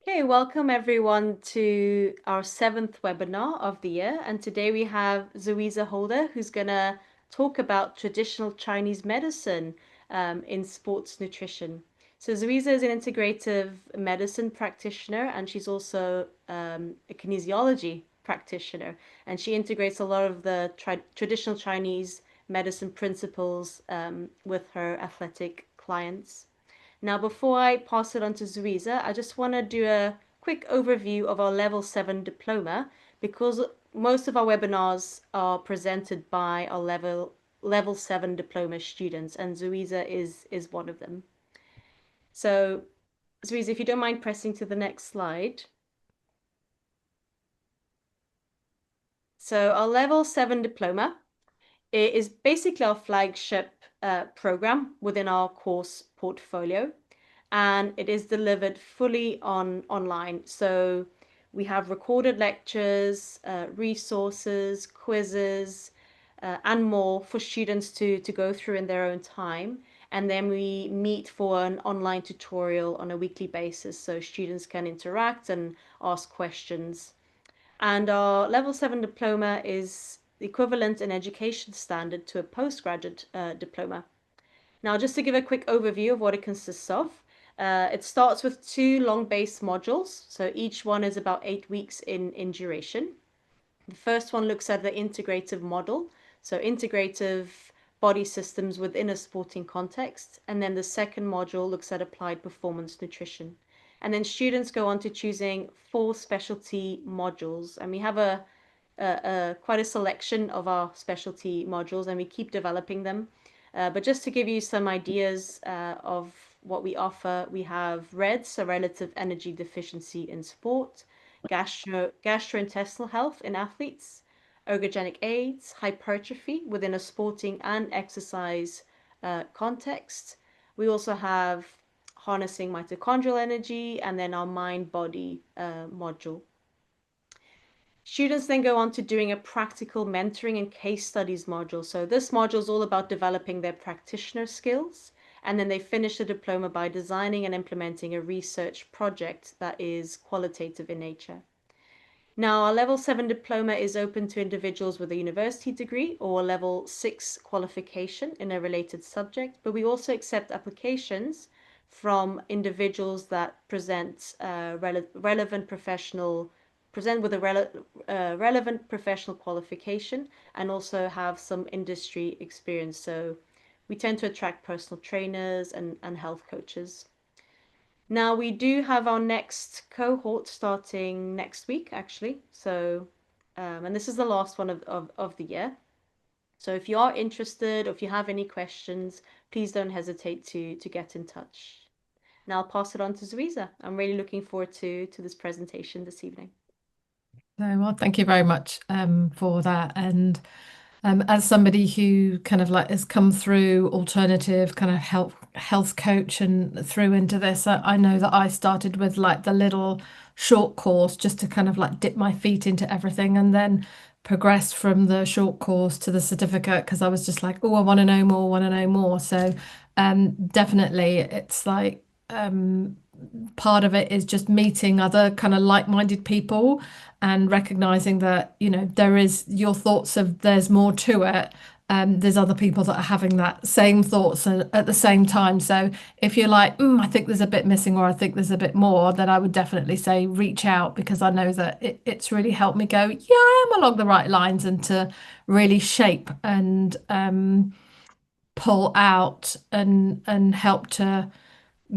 Okay, welcome everyone to our seventh webinar of the year. And today we have Zoisa Holder, who's going to talk about traditional Chinese medicine in sports nutrition. So Zoisa is an integrative medicine practitioner, and she's also a kinesiology practitioner. And she integrates a lot of the traditional Chinese medicine principles with her athletic clients. Now, before I pass it on to Zuiza, I just want to do a quick overview of our Level 7 diploma because most of our webinars are presented by our Level 7 diploma students, and Zuiza is one of them. So, Zuiza, if you don't mind pressing to the next slide. So, our Level 7 diploma is basically our flagship program within our course portfolio, and it is delivered fully online. So we have recorded lectures, resources, quizzes, and more for students to go through in their own time. And then we meet for an online tutorial on a weekly basis so students can interact and ask questions. And our Level 7 diploma is the equivalent in education standard to a postgraduate diploma. Now, just to give a quick overview of what it consists of, it starts with two long-based modules. So each one is about 8 weeks in duration. The first one looks at the integrative model, so integrative body systems within a sporting context. And then the second module looks at applied performance nutrition. And then students go on to choosing 4 specialty modules. And we have quite a selection of our specialty modules, and we keep developing them. But just to give you some ideas of what we offer, we have RED, so relative energy deficiency in sport, gastrointestinal health in athletes, ergogenic aids, hypertrophy within a sporting and exercise context. We also have harnessing mitochondrial energy, and then our mind-body module. Students then go on to doing a practical mentoring and case studies module. So this module is all about developing their practitioner skills. And then they finish the diploma by designing and implementing a research project that is qualitative in nature. Now, our Level 7 diploma is open to individuals with a university degree or a Level 6 qualification in a related subject, but we also accept applications from individuals that present relevant professional present with a relevant professional qualification and also have some industry experience. So we tend to attract personal trainers and health coaches. Now we do have our next cohort starting next week, actually. So, and this is the last one of the year. So if you are interested or if you have any questions, please don't hesitate to get in touch. Now I'll pass it on to Zuiza. I'm really looking forward to this presentation this evening. Well, thank you very much for that. And as somebody who kind of like has come through alternative kind of health coach and through into this, I know that I started with like the little short course just to kind of like dip my feet into everything, and then progressed from the short course to the certificate because I was just like, oh, I want to know more, want to know more. So definitely it's like part of it is just meeting other kind of like-minded people and recognizing that, you know, there is your thoughts of there's more to it. There's other people that are having that same thoughts at the same time. So if you're like, I think there's a bit missing or I think there's a bit more, then I would definitely say reach out because I know that it's really helped me go, yeah, I am along the right lines, and to really shape and pull out and help to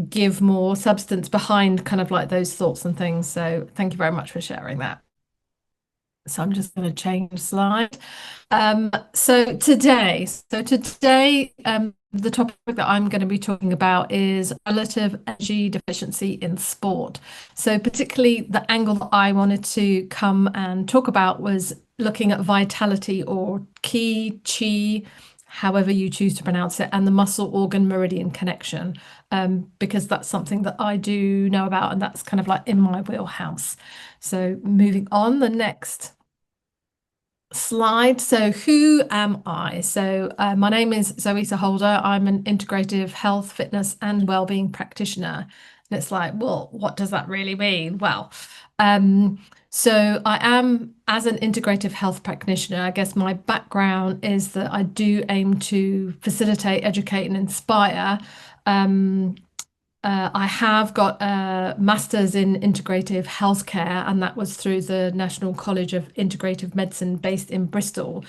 give more substance behind kind of like those thoughts and things. So thank you very much for sharing that. So I'm just going to change slide. So today, the topic that I'm going to be talking about is relative energy deficiency in sport. So particularly the angle that I wanted to come and talk about was looking at vitality or qi, however you choose to pronounce it, and the muscle organ meridian connection, because that's something that I do know about and that's kind of like in my wheelhouse. So moving on, the next slide. So, who am I? So, my name is Zoisa Holder. I'm an integrative health, fitness, and wellbeing practitioner. And it's like, well, what does that really mean? Well, um, so I am, as an integrative health practitioner, I guess my background is that I do aim to facilitate, educate, and inspire. Um, I have got a master's in integrative healthcare, and that was through the National College of Integrative Medicine based in Bristol.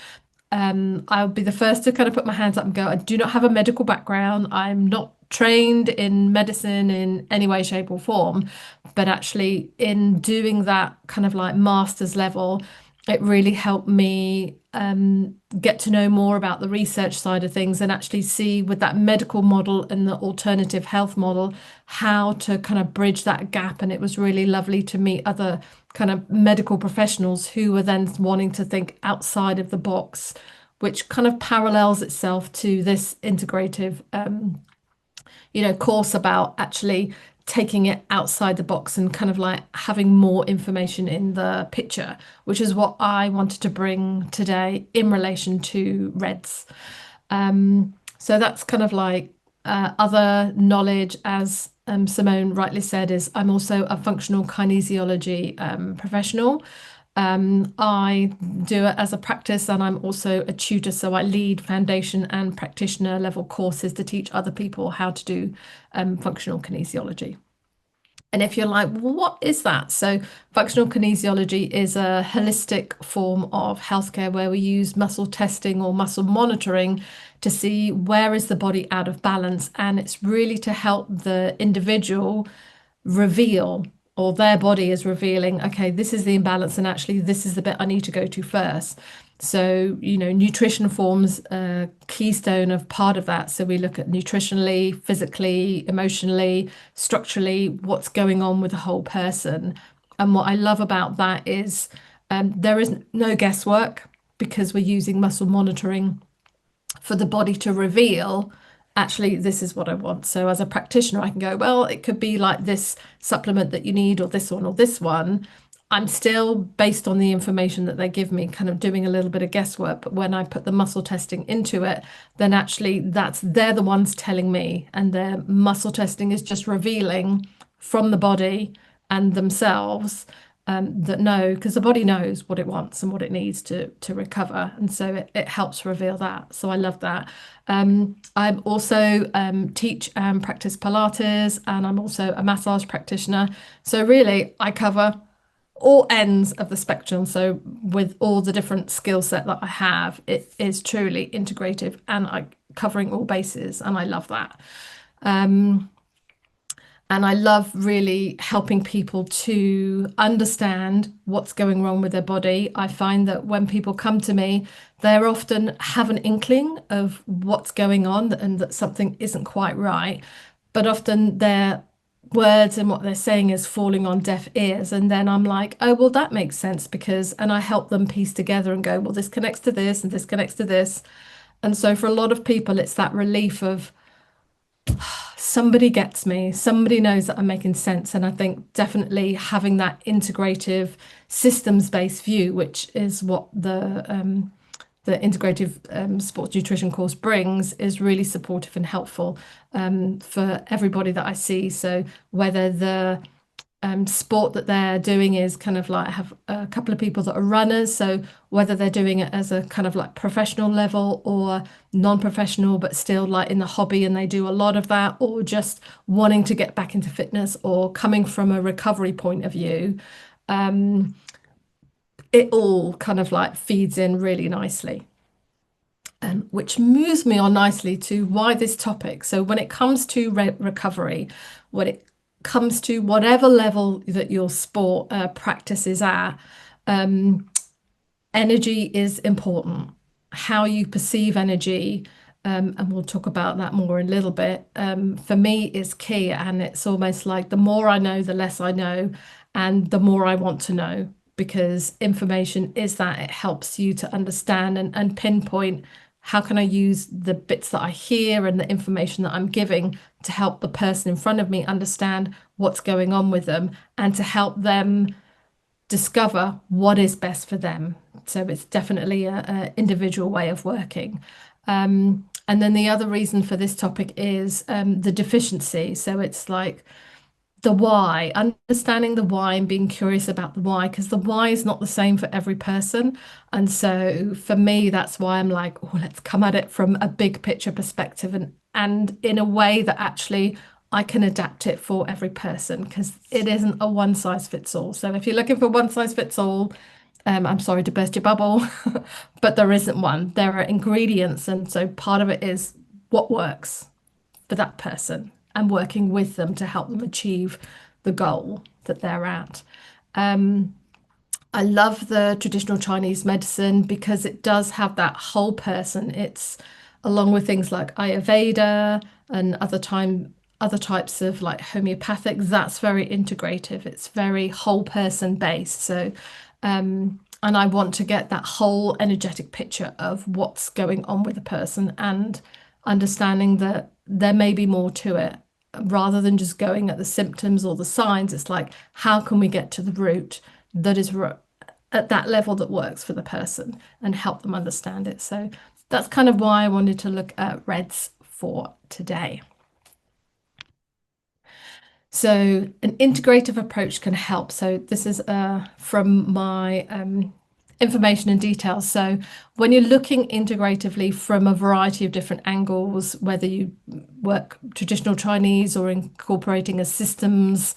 I'll be the first to kind of put my hands up and go, I do not have a medical background. I'm not trained in medicine in any way, shape, or form. But actually, in doing that kind of like master's level, it really helped me get to know more about the research side of things and actually see with that medical model and the alternative health model how to kind of bridge that gap. And it was really lovely to meet other kind of medical professionals who were then wanting to think outside of the box, which kind of parallels itself to this integrative course about actually taking it outside the box and kind of like having more information in the picture, which is what I wanted to bring today in relation to REDS. So that's kind of like other knowledge, as Simone rightly said, is I'm also a functional kinesiology professional. I do it as a practice and I'm also a tutor, so I lead foundation and practitioner level courses to teach other people how to do functional kinesiology. And if you're like, well, what is that? So, functional kinesiology is a holistic form of healthcare where we use muscle testing or muscle monitoring to see where is the body out of balance. And it's really to help the individual reveal, or their body is revealing, okay, this is the imbalance, and actually, this is the bit I need to go to first. So, nutrition forms a keystone of part of that. So we look at nutritionally, physically, emotionally, structurally, what's going on with the whole person. And what I love about that is there is no guesswork because we're using muscle monitoring for the body to reveal, actually, this is what I want. So as a practitioner, I can go, well, it could be like this supplement that you need, or this one, or this one. I'm still, based on the information that they give me, kind of doing a little bit of guesswork. But when I put the muscle testing into it, then actually they're the ones telling me, and their muscle testing is just revealing from the body and themselves that know, because the body knows what it wants and what it needs to recover, and so it helps reveal that. So I love that. I'm also teach and practice Pilates, and I'm also a massage practitioner. So really, I cover all ends of the spectrum. So with all the different skill set that I have, it is truly integrative, and I covering all bases, and I love that. Um, and I love really helping people to understand what's going wrong with their body. I find that when people come to me, they often have an inkling of what's going on and that something isn't quite right. But often their words and what they're saying is falling on deaf ears. And then I'm like, oh, well, that makes sense because, and I help them piece together and go, well, this connects to this and this connects to this. And so for a lot of people, it's that relief of, somebody gets me, somebody knows that I'm making sense. And I think definitely having that integrative systems-based view, which is what the integrative sports nutrition course brings, is really supportive and helpful for everybody that I see. So whether the sport that they're doing is kind of like, I have a couple of people that are runners, so whether they're doing it as a kind of like professional level or non-professional but still like in the hobby and they do a lot of that, or just wanting to get back into fitness or coming from a recovery point of view, it all kind of like feeds in really nicely. Which moves me on nicely to why this topic. So when it comes to recovery, when it comes to whatever level that your sport practice is at, energy is important. How you perceive energy, and we'll talk about that more in a little bit, for me is key. And it's almost like the more I know, the less I know, and the more I want to know, because information is that it helps you to understand and pinpoint how can I use the bits that I hear and the information that I'm giving to help the person in front of me understand what's going on with them and to help them discover what is best for them. So it's definitely a individual way of working. And then the other reason for this topic is the deficiency. So it's like the why, understanding the why and being curious about the why, because the why is not the same for every person. And so for me, that's why I'm like, oh, let's come at it from a big picture perspective and in a way that actually I can adapt it for every person because it isn't a one size fits all. So if you're looking for one size fits all, I'm sorry to burst your bubble, but there isn't one. There are ingredients, and so part of it is what works for that person and working with them to help them achieve the goal that they're at. I love the traditional Chinese medicine because it does have that whole person. It's along with things like Ayurveda and other types of like homeopathic, that's very integrative. It's very whole person based. So and I want to get that whole energetic picture of what's going on with the person and understanding that there may be more to it rather than just going at the symptoms or the signs. It's like, how can we get to the root that is at that level that works for the person and help them understand it? So that's kind of why I wanted to look at reds for today. So an integrative approach can help. So this is from my information and details. So when you're looking integratively from a variety of different angles, whether you work traditional Chinese or incorporating a systems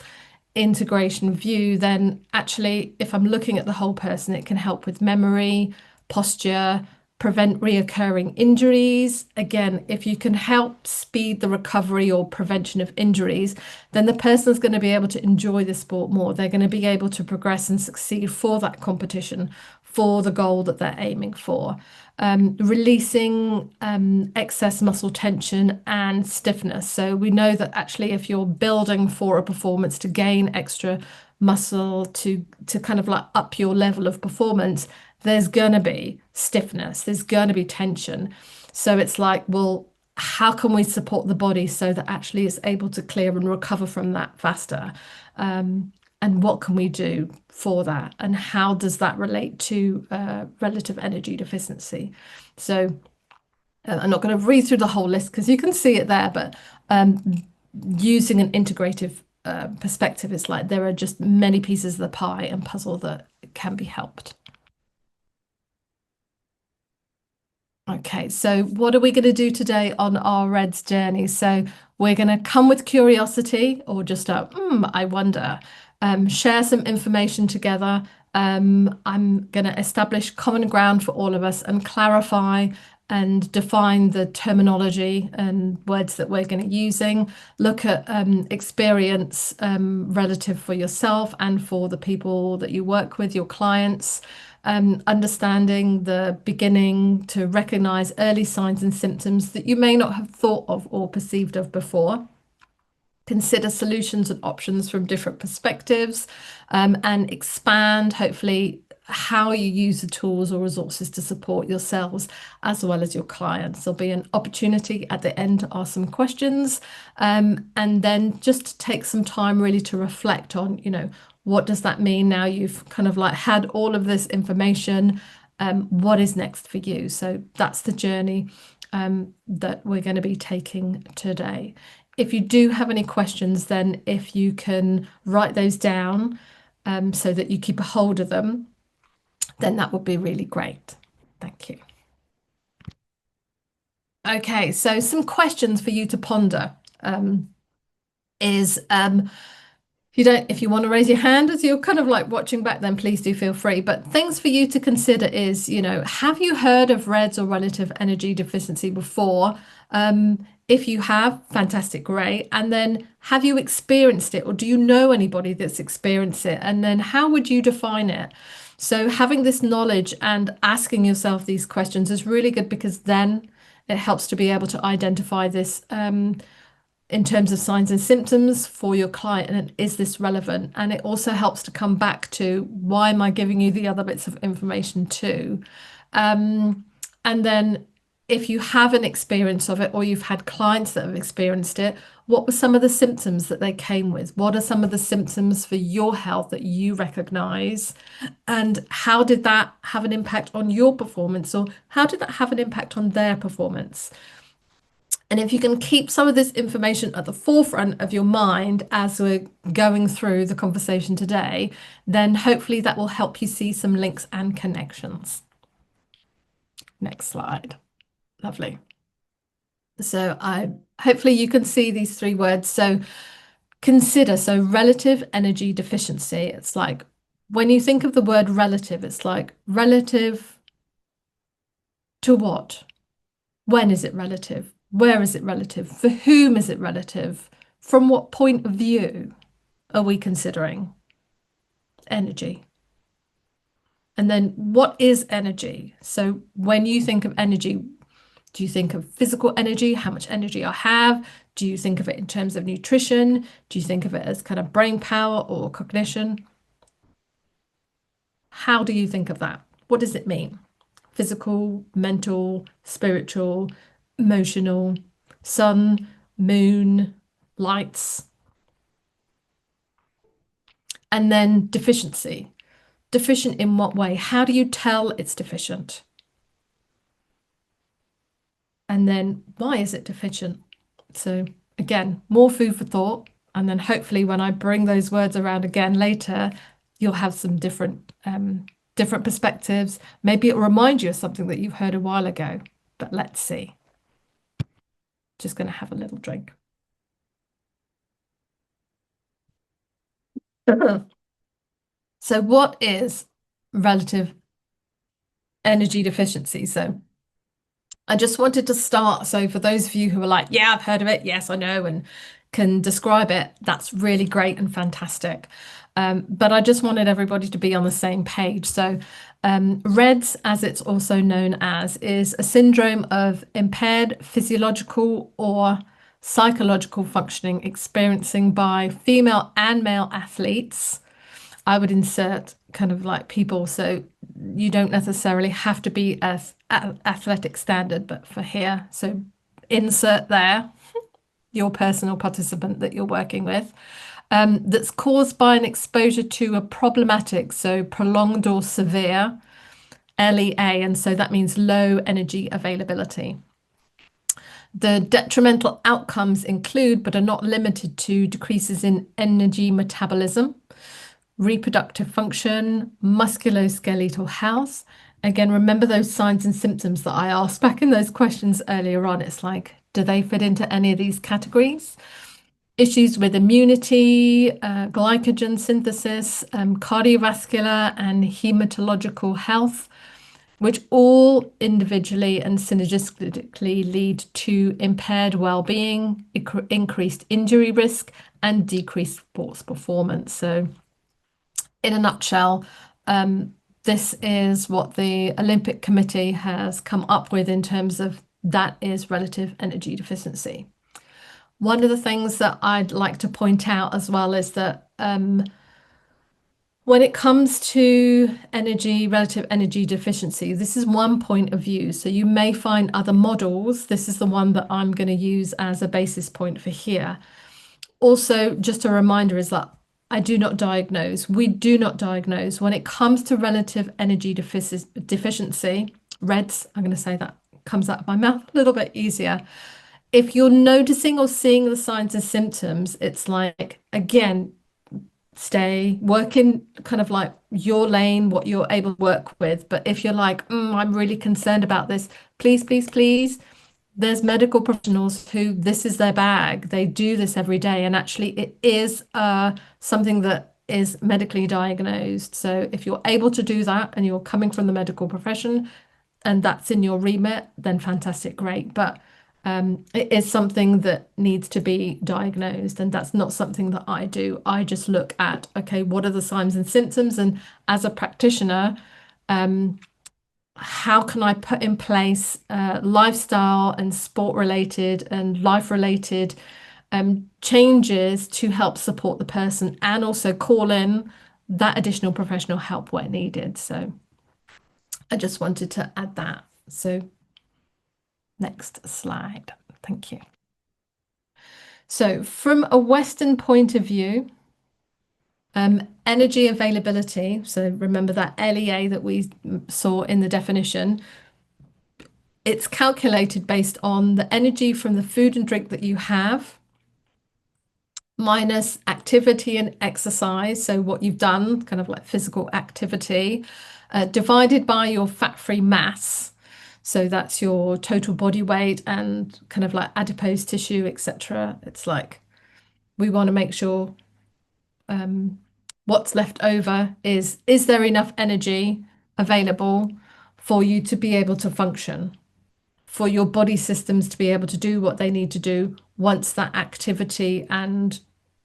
integration view, then actually, if I'm looking at the whole person, it can help with memory, posture, prevent reoccurring injuries. Again, if you can help speed the recovery or prevention of injuries, then the person's going to be able to enjoy the sport more. They're going to be able to progress and succeed for that competition, for the goal that they're aiming for. Releasing excess muscle tension and stiffness. So we know that actually if you're building for a performance to gain extra muscle to kind of like up your level of performance, there's going to be stiffness, there's going to be tension. So it's like, well, how can we support the body so that actually it's able to clear and recover from that faster? And what can we do for that? And how does that relate to relative energy deficiency? So I'm not going to read through the whole list because you can see it there, but using an integrative perspective, it's like there are just many pieces of the pie and puzzle that can be helped. Okay, so what are we going to do today on our Reds journey? So we're going to come with curiosity or just I wonder, share some information together. I'm going to establish common ground for all of us and clarify and define the terminology and words that we're going to be using. Look at experience relative for yourself and for the people that you work with, your clients. Understanding the beginning to recognize early signs and symptoms that you may not have thought of or perceived of before. Consider solutions and options from different perspectives and expand, hopefully, how you use the tools or resources to support yourselves as well as your clients. There'll be an opportunity at the end to ask some questions and then just take some time really to reflect on, what does that mean now you've kind of like had all of this information? What is next for you? So that's the journey that we're going to be taking today. If you do have any questions, then if you can write those down so that you keep a hold of them, then that would be really great. Thank you. Okay, so some questions for you to ponder is if you want to raise your hand as you're kind of like watching back, then please do feel free. But things for you to consider is, have you heard of REDS or relative energy deficiency before? If you have, fantastic, great. And then have you experienced it or do you know anybody that's experienced it? And then how would you define it? So having this knowledge and asking yourself these questions is really good because then it helps to be able to identify this in terms of signs and symptoms for your client, and is this relevant? And it also helps to come back to why am I giving you the other bits of information too? And then if you have an experience of it or you've had clients that have experienced it, what were some of the symptoms that they came with? What are some of the symptoms for your health that you recognize? And how did that have an impact on your performance, or how did that have an impact on their performance? And if you can keep some of this information at the forefront of your mind as we're going through the conversation today, then hopefully that will help you see some links and connections. Next slide. Lovely. So I hopefully you can see these three words. So consider, so relative energy deficiency. It's like when you think of the word relative, it's like relative to what? When is it relative? Where is it relative? For whom is it relative? From what point of view are we considering energy? And then what is energy? So when you think of energy, do you think of physical energy, how much energy I have? Do you think of it in terms of nutrition? Do you think of it as kind of brain power or cognition? How do you think of that? What does it mean? Physical, mental, spiritual, emotional, sun, moon, lights. And then deficiency. Deficient in what way? How do you tell it's deficient? And then why is it deficient? So again, more food for thought. And then hopefully when I bring those words around again later, you'll have some different perspectives. Maybe it'll remind you of something that you've heard a while ago, but let's see. Just going to have a little drink. So what is relative energy deficiency? So I just wanted to start. So for those of you who are like, yeah, I've heard of it. Yes, I know, and can describe it. That's really great and fantastic. But I just wanted everybody to be on the same page. So REDS, as it's also known as, is a syndrome of impaired physiological or psychological functioning experiencing by female and male athletes. I would insert kind of like people, so you don't necessarily have to be as athletic standard, but for here, so insert there your personal participant that you're working with, that's caused by an exposure to a problematic, so prolonged or severe LEA, and so that means low energy availability. The detrimental outcomes include, but are not limited to, decreases in energy metabolism, reproductive function, musculoskeletal health. Again, remember those signs and symptoms that I asked back in those questions earlier on. It's like, do they fit into any of these categories? Issues with immunity, glycogen synthesis, cardiovascular and hematological health, which all individually and synergistically lead to impaired well-being, increased injury risk, and decreased sports performance. So in a nutshell, this is what the Olympic Committee has come up with in terms of that is relative energy deficiency. One of the things that I'd like to point out as well is that when it comes to relative energy deficiency, this is one point of view. So you may find other models. This is the one that I'm going to use as a basis point for here. Also, just a reminder is that I do not diagnose. We do not diagnose. When it comes to relative energy deficiency, REDS, I'm going to say that comes out of my mouth a little bit easier. If you're noticing or seeing the signs and symptoms, it's like, again, stay, work in kind of like your lane, what you're able to work with. But if you're like, I'm really concerned about this, please, please, please, there's medical professionals who this is their bag. They do this every day. And actually it is something that is medically diagnosed. So if you're able to do that and you're coming from the medical profession and that's in your remit, then fantastic, great. But it is something that needs to be diagnosed, and that's not something that I do. I just look at, okay, what are the signs and symptoms? And as a practitioner, how can I put in place lifestyle and sport related and life related changes to help support the person and also call in that additional professional help where needed. So I just wanted to add that. So Next slide. Thank you. So from a Western point of view, energy availability, so remember that LEA that we saw in the definition, it's calculated based on the energy from the food and drink that you have, minus activity and exercise, so what you've done, kind of like physical activity, divided by your fat-free mass. So that's your total body weight and kind of like adipose tissue, etc. It's like we want to make sure what's left over is there enough energy available for you to be able to function, for your body systems to be able to do what they need to do once that activity and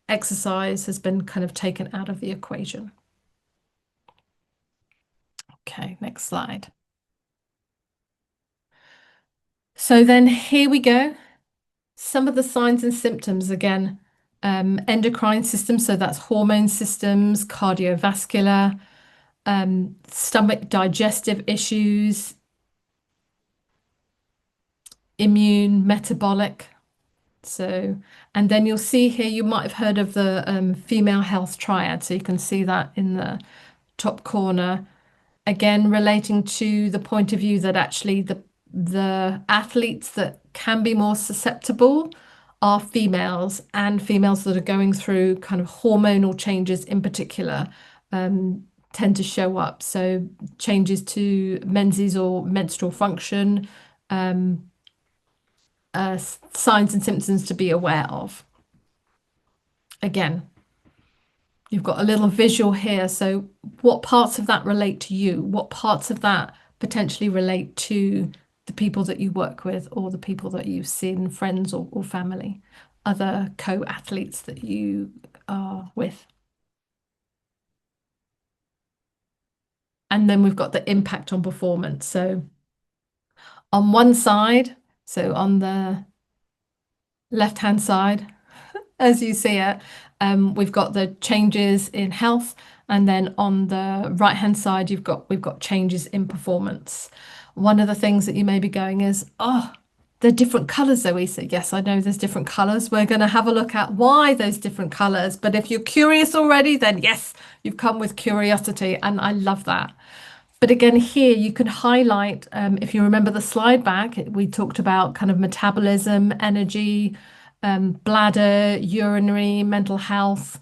exercise has been kind of taken out of the equation. Okay, next slide. So then here we go. Some of the signs and symptoms again, endocrine systems, so that's hormone systems, cardiovascular, stomach digestive issues, immune, metabolic. So, and then you'll see here, you might have heard of the female health triad. So you can see that in the top corner, again, relating to the point of view that actually the athletes that can be more susceptible are females, and females that are going through kind of hormonal changes in particular tend to show up. So changes to menses or menstrual function, signs and symptoms to be aware of. Again, you've got a little visual here. So what parts of that relate to you? What parts of that potentially relate to the people that you work with or the people that you've seen, friends or family, other co-athletes that you are with? And then we've got the impact on performance. So on one side, so on the left-hand side, as you see it, we've got the changes in health, and then on the right-hand side, we've got changes in performance. One of the things that you may be going is, oh, they're different colours, Zoisa. Yes, I know there's different colours. We're going to have a look at why those different colours. But if you're curious already, then yes, you've come with curiosity, and I love that. But again, here you can highlight, if you remember the slide back, we talked about kind of metabolism, energy, bladder, urinary, mental health.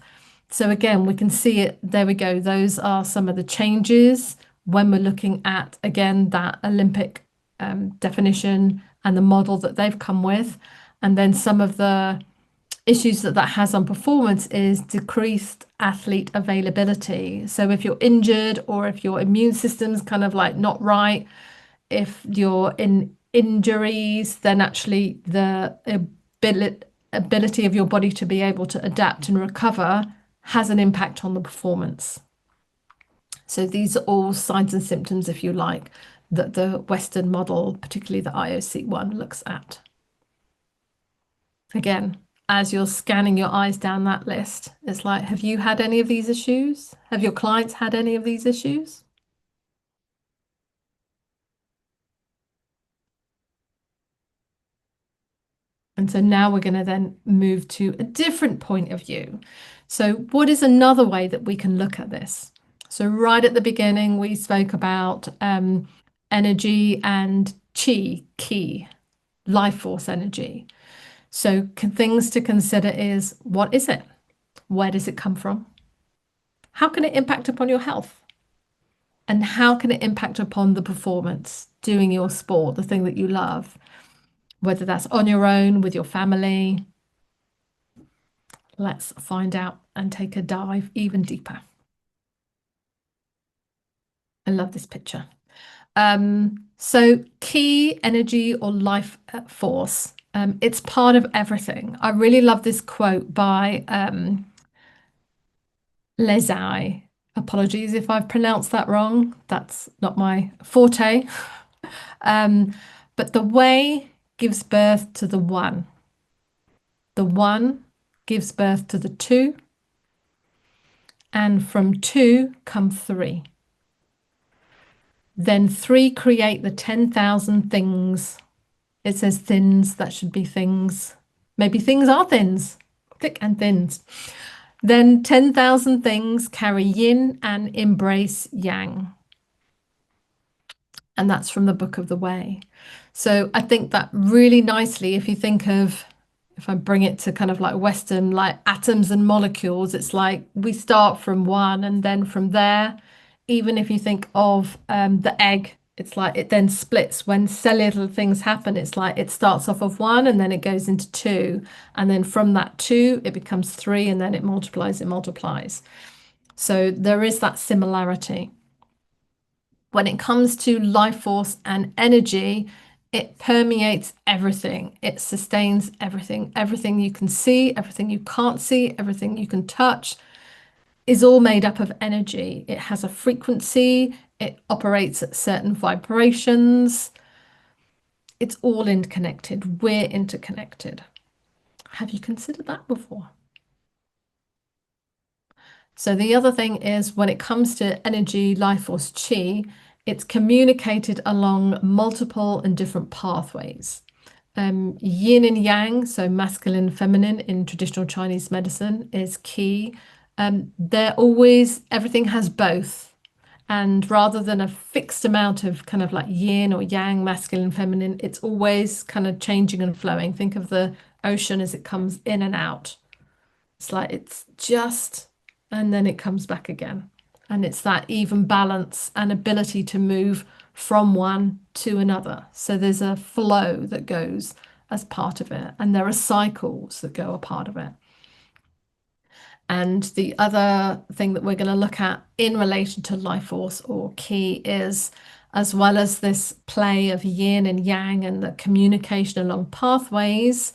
So again, we can see it. There we go. Those are some of the changes when we're looking at, again, that Olympic definition and the model that they've come with. And then some of the issues that has on performance is decreased athlete availability. So if you're injured or if your immune system's kind of like not right, if you're in injuries, then actually the ability of your body to be able to adapt and recover has an impact on the performance. So these are all signs and symptoms, if you like, that the Western model, particularly the IOC one, looks at. Again, as you're scanning your eyes down that list, it's like, have you had any of these issues? Have your clients had any of these issues? And so now we're going to then move to a different point of view. So what is another way that we can look at this? So right at the beginning, we spoke about energy and chi, ki, life force energy. So things to consider is, what is it? Where does it come from? How can it impact upon your health? And how can it impact upon the performance, doing your sport, the thing that you love, whether that's on your own, with your family? Let's find out and take a dive even deeper. I love this picture. So key energy or life force, it's part of everything. I really love this quote by Lezai. Apologies if I've pronounced that wrong. That's not my forte. But the way gives birth to the one. The one gives birth to the two. And from two come three. Then three create the 10,000 things. It says thins, that should be things. Maybe things are thins, thick and thins. Then 10,000 things carry yin and embrace yang. And that's from the Book of the Way. So I think that really nicely, if you think of, if I bring it to kind of like Western, like atoms and molecules, it's like we start from one and then from there, even if you think of the egg, it's like it then splits when cellular things happen. It's like it starts off of one and then it goes into two. And then from that two, it becomes three and then it multiplies, it multiplies. So there is that similarity. When it comes to life force and energy, it permeates everything. It sustains everything. Everything you can see, everything you can't see, everything you can touch is all made up of energy. It has a frequency, it operates at certain vibrations. It's all interconnected. We're interconnected. Have you considered that before? So the other thing is when it comes to energy, life force, chi, it's communicated along multiple and different pathways. Yin and yang, so masculine and feminine in traditional Chinese medicine is key. They're always, everything has both. And rather than a fixed amount of kind of like yin or yang, masculine, feminine, it's always kind of changing and flowing. Think of the ocean as it comes in and out. It's like it's just, and then it comes back again. And it's that even balance and ability to move from one to another. So there's a flow that goes as part of it, and there are cycles that go a part of it. And the other thing that we're going to look at in relation to life force or key is, as well as this play of yin and yang and the communication along pathways,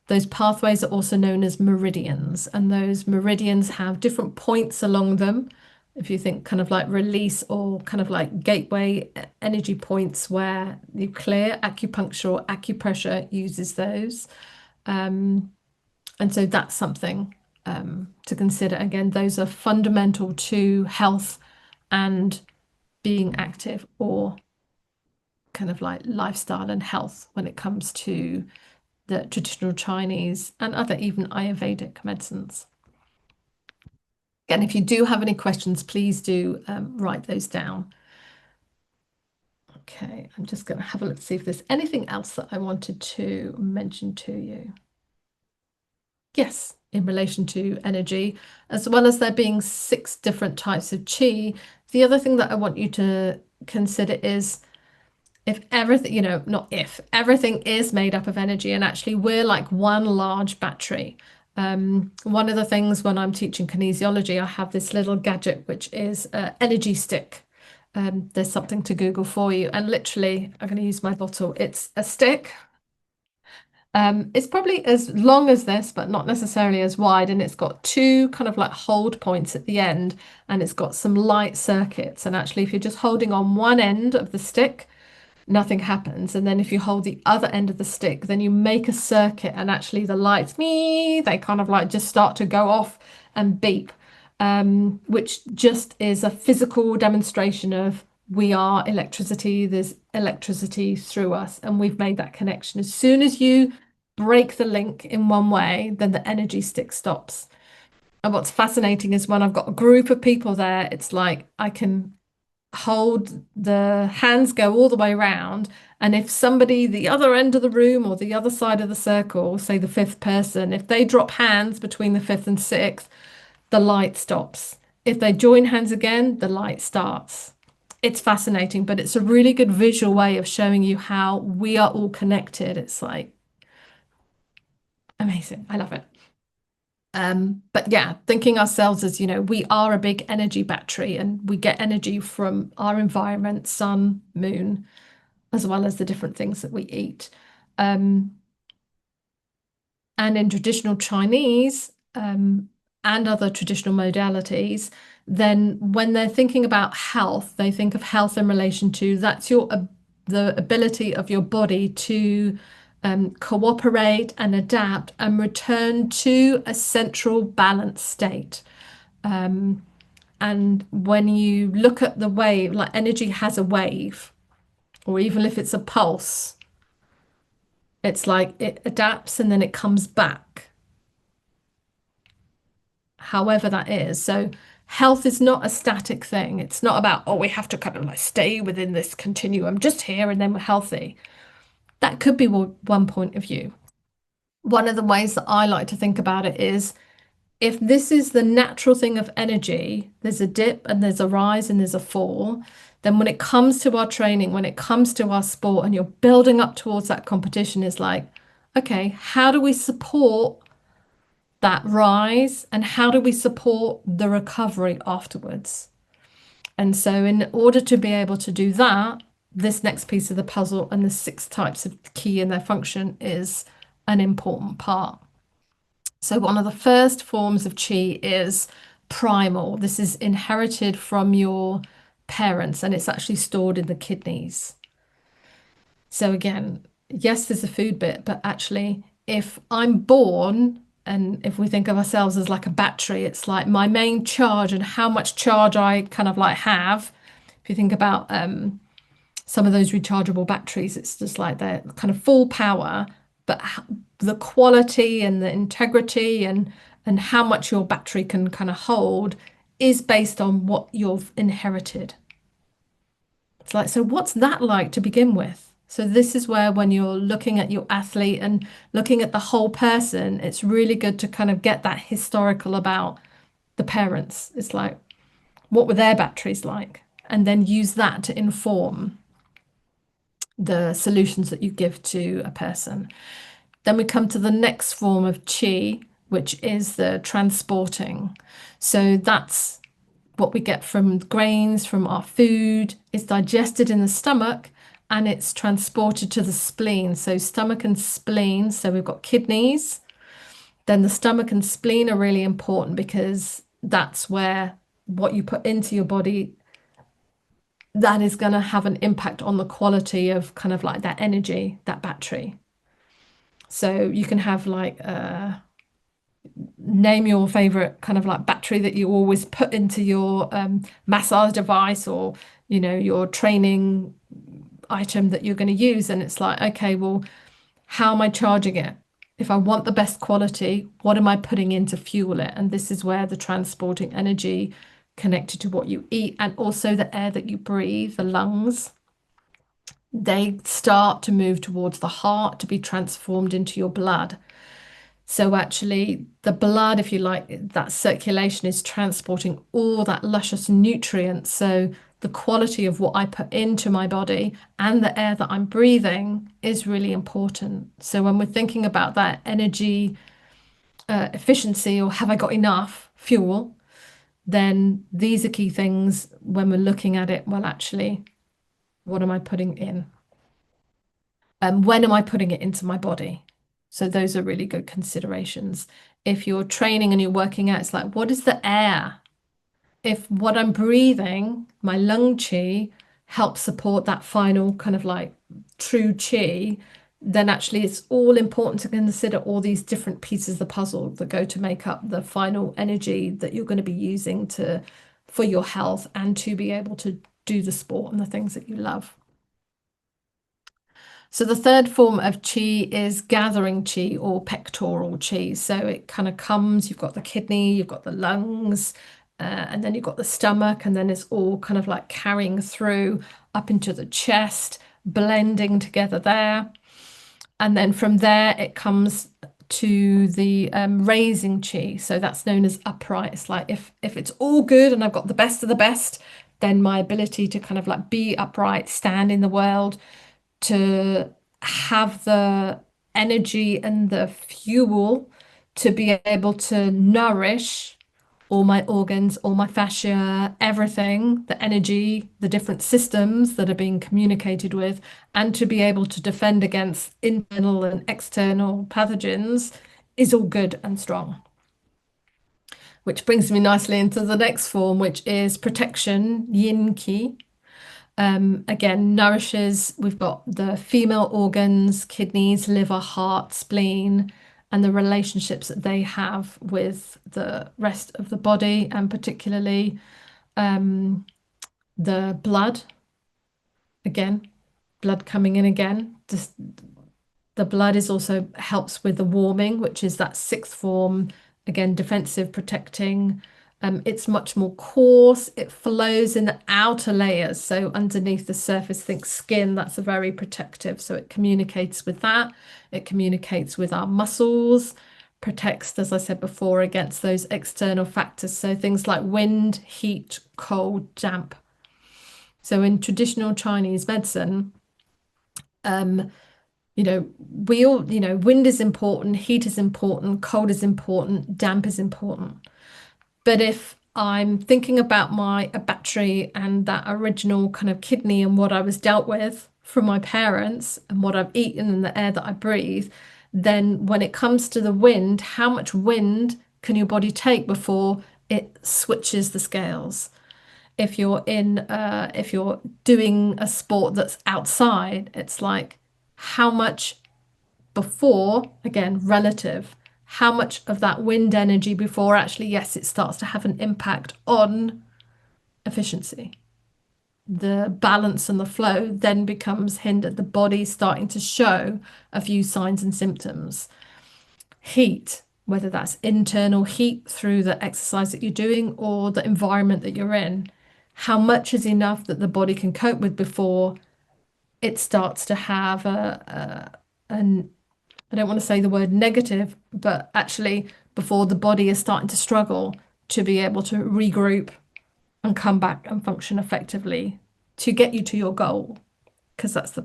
those pathways are also known as meridians, and those meridians have different points along them. If you think kind of like release or kind of like gateway energy points where you clear, acupuncture or acupressure uses those. And so that's something to consider. Again, those are fundamental to health and being active or kind of like lifestyle and health when it comes to the traditional Chinese and other even Ayurvedic medicines. Again, if you do have any questions, please do write those down. Okay, I'm just going to have a look to see if there's anything else that I wanted to mention to you. Yes, in relation to energy, as well as there being 6 different types of qi, the other thing that I want you to consider is if everything, not if, everything is made up of energy, and actually we're like one large battery. One of the things when I'm teaching kinesiology, I have this little gadget, which is an energy stick. There's something to Google for you. And literally, I'm going to use my bottle. It's a stick. It's probably as long as this, but not necessarily as wide. And it's got 2 kind of like hold points at the end, and it's got some light circuits. And actually, if you're just holding on one end of the stick, nothing happens. And then if you hold the other end of the stick, then you make a circuit and actually the lights, they kind of like just start to go off and beep, which just is a physical demonstration of we are electricity. There's electricity through us, and we've made that connection. As soon as you break the link in one way, then the energy stick stops. And what's fascinating is when I've got a group of people there, it's like I can hold the hands go all the way around, and if somebody the other end of the room or the other side of the circle, say the 5th person, if they drop hands between the 5th and 6th, the light stops. If they join hands again, the light starts. It's fascinating, but it's a really good visual way of showing you how we are all connected. It's like amazing. I love it. But yeah, thinking ourselves as, we are a big energy battery and we get energy from our environment, sun, moon, as well as the different things that we eat. And in traditional Chinese and other traditional modalities, then when they're thinking about health, they think of health in relation to that's the ability of your body to cooperate and adapt and return to a central balanced state. And when you look at the wave, like energy has a wave, or even if it's a pulse, It's like it adapts and then it comes back, however that is. So health is not a static thing. It's not about, oh, we have to kind of like stay within this continuum just here and then we're healthy. That could be one point of view. One of the ways that I like to think about it is if this is the natural thing of energy, there's a dip and there's a rise and there's a fall, then when it comes to our training, when it comes to our sport and you're building up towards that competition, is like, okay, how do we support that rise and how do we support the recovery afterwards? And so, in order to be able to do that, this next piece of the puzzle and the six types of key and their function is an important part. So, one of the first forms of chi is primal. This is inherited from your parents and it's actually stored in the kidneys. So, again, yes, there's a food bit, but actually, if I'm born and if we think of ourselves as like a battery, it's like my main charge and how much charge I kind of like have. If you think about some of those rechargeable batteries, it's just like they're kind of full power, but the quality and the integrity and how much your battery can kind of hold is based on what you've inherited. It's like, so what's that like to begin with? So this is where when you're looking at your athlete and looking at the whole person, it's really good to kind of get that historical about the parents. It's like, what were their batteries like? And then use that to inform the solutions that you give to a person. Then we come to the next form of chi, which is the transporting. So that's what we get from grains, from our food. It's digested in the stomach and it's transported to the spleen. So stomach and spleen. So we've got kidneys. Then the stomach and spleen are really important because that's where what you put into your body that is going to have an impact on the quality of kind of like that energy, that battery. So you can have like name your favorite kind of like battery that you always put into your massage device or your training item that you're going to use, and it's like, okay, well, how am I charging it? If I want the best quality, what am I putting in to fuel it? And this is where the transporting energy connected to what you eat and also the air that you breathe, the lungs, they start to move towards the heart to be transformed into your blood. So actually, the blood, if you like, that circulation is transporting all that luscious nutrients. So the quality of what I put into my body and the air that I'm breathing is really important. So when we're thinking about that energy efficiency or have I got enough fuel, then these are key things when we're looking at it. Well, actually, what am I putting in? When am I putting it into my body? So those are really good considerations. If you're training and you're working out, it's like, what is the air? If what I'm breathing, my lung chi, helps support that final kind of like true chi, then actually it's all important to consider all these different pieces of the puzzle that go to make up the final energy that you're going to be using to for your health and to be able to do the sport and the things that you love. So the third form of chi is gathering chi or pectoral chi. So it kind of comes, you've got the kidney, you've got the lungs, and then you've got the stomach, and then it's all kind of like carrying through up into the chest, blending together there. And then from there, it comes to the raising chi. So that's known as upright. It's like if it's all good and I've got the best of the best, then my ability to kind of like be upright, stand in the world, to have the energy and the fuel to be able to nourish all my organs, all my fascia, everything, the energy, the different systems that are being communicated with, and to be able to defend against internal and external pathogens is all good and strong. Which brings me nicely into the next form, which is protection, yin ki. Again, nourishes, we've got the female organs, kidneys, liver, heart, spleen, and the relationships that they have with the rest of the body, and particularly the blood. Again, blood coming in again, just The blood is also helps with the warming, which is that sixth form, again, defensive, protecting. It's much more coarse. It flows in the outer layers. So underneath the surface, think skin, that's a very protective. So it communicates with that. It communicates with our muscles, protects, as I said before, against those external factors. So things like wind, heat, cold, damp. So in traditional Chinese medicine, um, we all, wind is important, heat is important, cold is important, damp is important. But if I'm thinking about my a battery and that original kind of kidney and what I was dealt with from my parents and what I've eaten and the air that I breathe, then when it comes to the wind, how much wind can your body take before it switches the scales? If you're doing a sport that's outside, it's like how much before, again, relative, how much of that wind energy before actually, yes, it starts to have an impact on efficiency. The balance and the flow then becomes hindered. The body's starting to show a few signs and symptoms. Heat, whether that's internal heat through the exercise that you're doing or the environment that you're in, how much is enough that the body can cope with before it starts to have an I don't want to say the word negative, but actually before the body is starting to struggle to be able to regroup and come back and function effectively to get you to your goal, because that's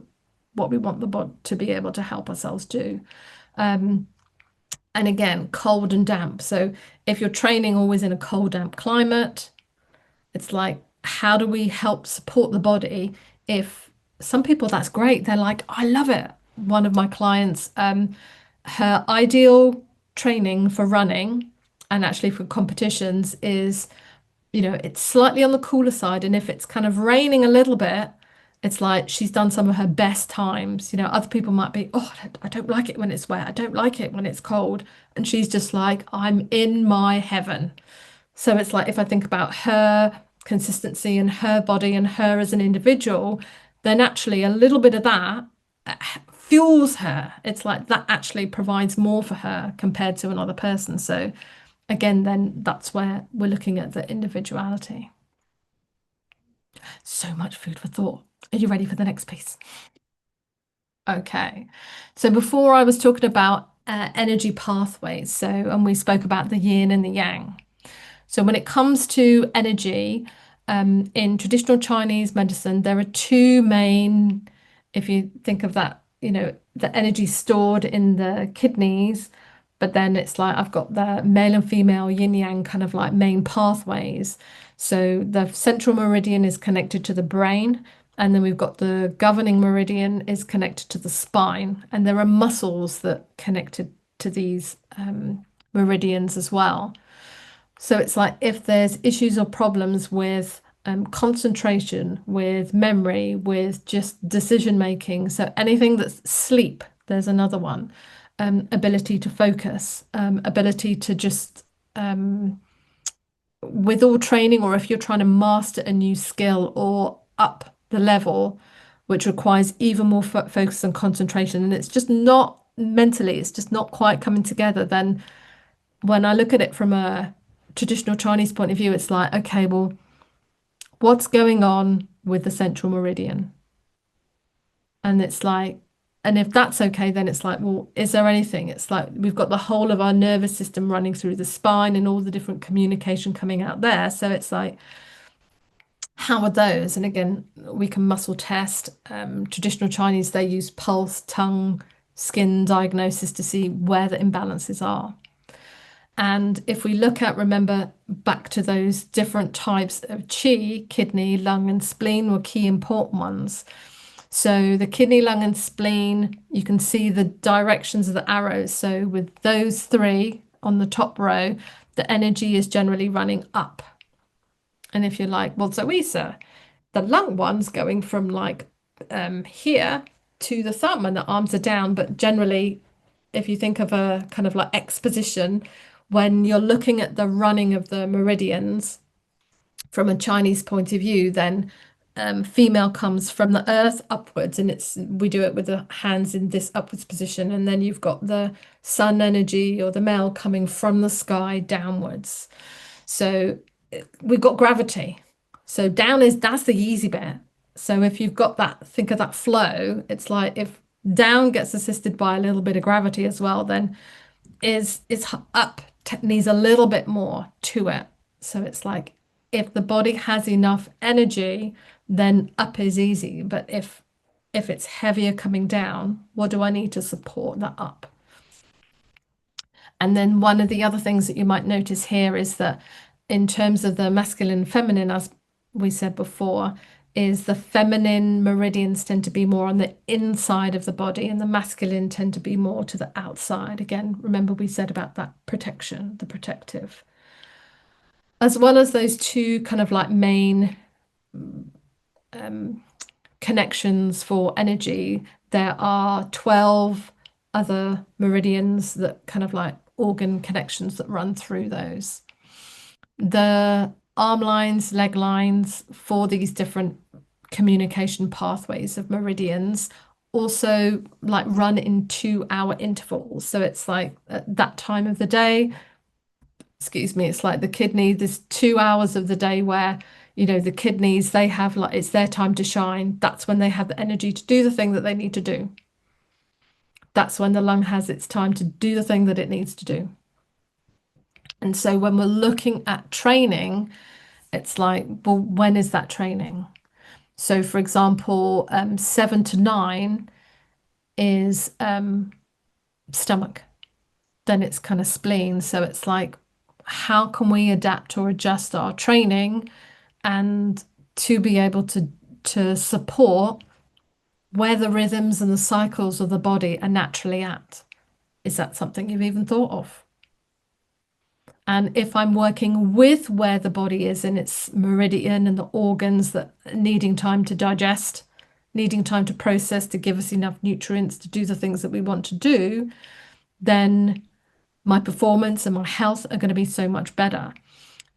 what we want the body to be able to help ourselves do. Um, and again, cold and damp. So if you're training always in a cold, damp climate, it's like, how do we help support the body? If some people, that's great. They're like, I love it. One of my clients, her ideal training for running and actually for competitions is, it's slightly on the cooler side. And if it's kind of raining a little bit, it's like she's done some of her best times. Other people might be, oh, I don't like it when it's wet. I don't like it when it's cold. And she's just like, I'm in my heaven. So it's like if I think about her consistency and her body and her as an individual, then actually a little bit of that fuels her. It's like that actually provides more for her compared to another person. So again, then that's where we're looking at the individuality. So much food for thought. Are you ready for the next piece? Okay. So before I was talking about energy pathways. So, and we spoke about the yin and the yang. So when it comes to energy, in traditional Chinese medicine, there are two main, if you think of that, the energy stored in the kidneys, but then it's like I've got the male and female yin yang kind of like main pathways. So the central meridian is connected to the brain, and then we've got the governing meridian is connected to the spine, and there are muscles that connected to these meridians as well. So it's like if there's issues or problems with concentration, with memory, with just decision making, so anything that's sleep, there's another one, ability to focus, ability to just, with all training, or if you're trying to master a new skill or up the level, which requires even more focus and concentration, and it's just not mentally, it's just not quite coming together, then when I look at it from a traditional Chinese point of view, it's like, okay, well, what's going on with the central meridian? And it's like, and if that's okay, then it's like, well, is there anything? It's like we've got the whole of our nervous system running through the spine and all the different communication coming out there. So it's like, how are those? And again, we can muscle test. Traditional Chinese, they use pulse, tongue, skin diagnosis to see where the imbalances are. And if we look at, remember, back to those different types of qi, kidney, lung, and spleen were key important ones. So the kidney, lung, and spleen, you can see the directions of the arrows. So with those three on the top row, the energy is generally running up. And if you're like, well, Zoisa, the lung one's going from like here to the thumb and the arms are down, but generally, if you think of a kind of like exposition, when you're looking at the running of the meridians from a Chinese point of view, then female comes from the earth upwards, and we do it with the hands in this upwards position, and then you've got the sun energy or the male coming from the sky downwards. So we've got gravity. So that's the easy bit. So if you've got that, think of that flow, it's like if down gets assisted by a little bit of gravity as well, then is up needs a little bit more to it. So it's like if the body has enough energy, then up is easy. But if it's heavier coming down, what do I need to support that up? And then one of the other things that you might notice here is that in terms of the masculine and feminine, as we said before, is the feminine meridians tend to be more on the inside of the body and the masculine tend to be more to the outside. Again, remember we said about that protection, the protective. As well as those two kind of like main connections for energy, there are 12 other meridians that kind of like organ connections that run through those. The arm lines, leg lines for these different communication pathways of meridians also like run in 2 hour intervals. So it's like at that time of the day, excuse me, it's like the kidney, there's 2 hours of the day where, the kidneys, they have like, it's their time to shine. That's when they have the energy to do the thing that they need to do. That's when the lung has its time to do the thing that it needs to do. And so when we're looking at training, it's like, well, when is that training? So for example, 7 to 9 is stomach. Then it's kind of spleen. So it's like, how can we adapt or adjust our training and to be able to support where the rhythms and the cycles of the body are naturally at? Is that something you've even thought of? And if I'm working with where the body is in its meridian and the organs that are needing time to digest, needing time to process, to give us enough nutrients to do the things that we want to do, then my performance and my health are going to be so much better.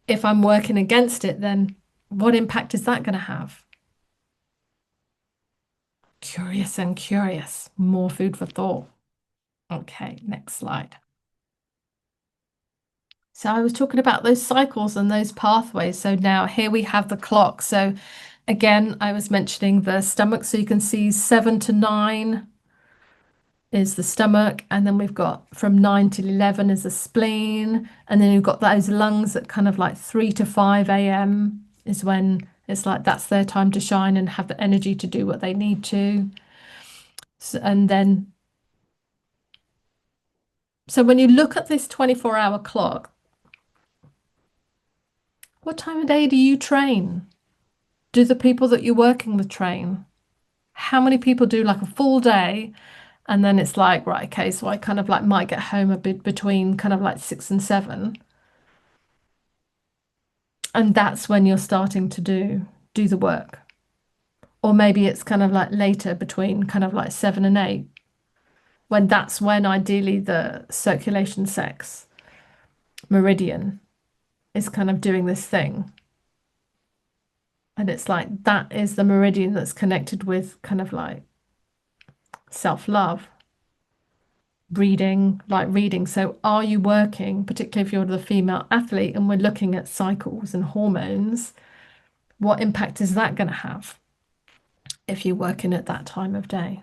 If I'm working against it, then what impact is that going to have? Curious and curious. More food for thought. Okay, next slide. So I was talking about those cycles and those pathways. So now here we have the clock. So again, I was mentioning the stomach. So you can see 7 to 9 is the stomach. And then we've got from 9 to 11 is the spleen. And then you've got those lungs at kind of like 3 to 5 a.m. is when it's like that's their time to shine and have the energy to do what they need to. So when you look at this 24-hour clock, what time of day do you train? Do the people that you're working with train? How many people do like a full day? And then it's like, right, okay, so I kind of like might get home a bit between kind of like 6 and 7. And that's when you're starting to do the work. Or maybe it's kind of like later between kind of like 7 and 8, when that's when ideally the circulation sex meridian is kind of doing this thing. And it's like that is the meridian that's connected with kind of like self-love, reading, like reading. So are you working, particularly if you're the female athlete and we're looking at cycles and hormones, what impact is that going to have if you're working at that time of day?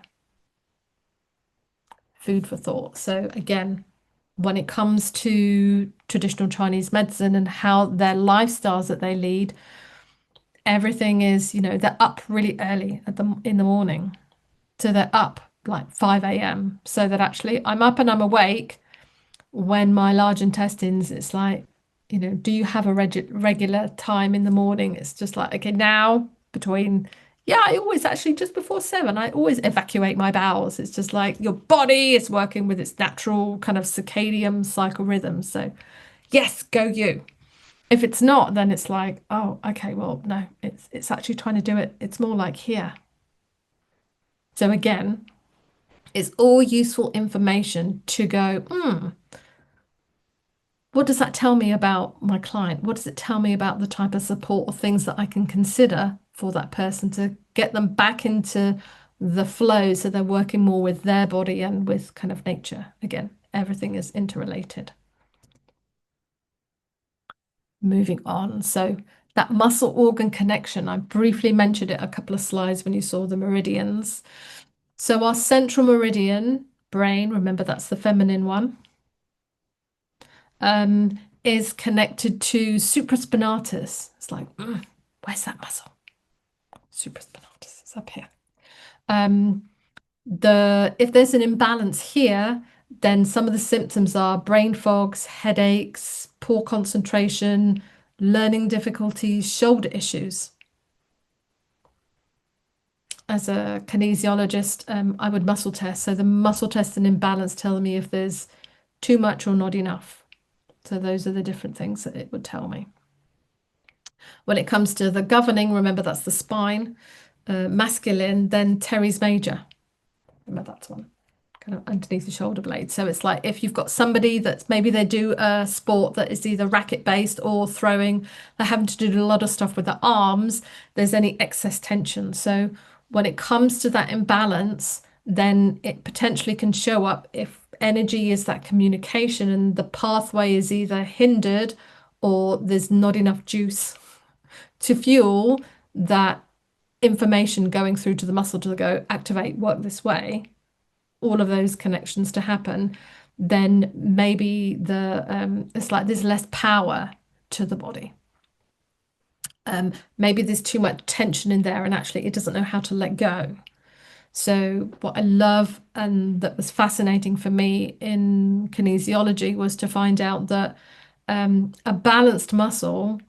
Food for thought. So again, when it comes to traditional Chinese medicine and how their lifestyles that they lead, everything is, they're up really early in the morning. So they're up like 5 a.m. so that actually I'm up and I'm awake when my large intestines, it's like, do you have a regular time in the morning? It's just like, okay, now between, yeah, I always actually just before 7, I always evacuate my bowels. It's just like your body is working with its natural kind of circadian cycle rhythm. So yes, go you. If it's not, then it's like, oh, okay, well, no, it's actually trying to do it. It's more like here. So again, it's all useful information to go, what does that tell me about my client? What does it tell me about the type of support or things that I can consider for that person to get them back into the flow so they're working more with their body and with kind of nature. Again, everything is interrelated. Moving on. So that muscle organ connection, I briefly mentioned it a couple of slides when you saw the meridians. So our central meridian, brain, remember that's the feminine one, is connected to supraspinatus. It's like, where's that muscle? Supraspinatus is up here. Um, if there's an imbalance here, then some of the symptoms are brain fogs, headaches, poor concentration, learning difficulties, shoulder issues. As a kinesiologist, I would muscle test. So the muscle test and imbalance tell me if there's too much or not enough. So those are the different things that it would tell me. When it comes to the governing, remember that's the spine, masculine, then teres major. Remember that one, kind of underneath the shoulder blade. So it's like if you've got somebody that's maybe they do a sport that is either racket based or throwing, they're having to do a lot of stuff with their arms, there's any excess tension. So when it comes to that imbalance, then it potentially can show up if energy is that communication and the pathway is either hindered or there's not enough juice to fuel that information going through to the muscle to go activate, work this way, all of those connections to happen, then maybe it's like there's less power to the body. Maybe there's too much tension in there and actually it doesn't know how to let go. So what I love and that was fascinating for me in kinesiology was to find out that a balanced muscle,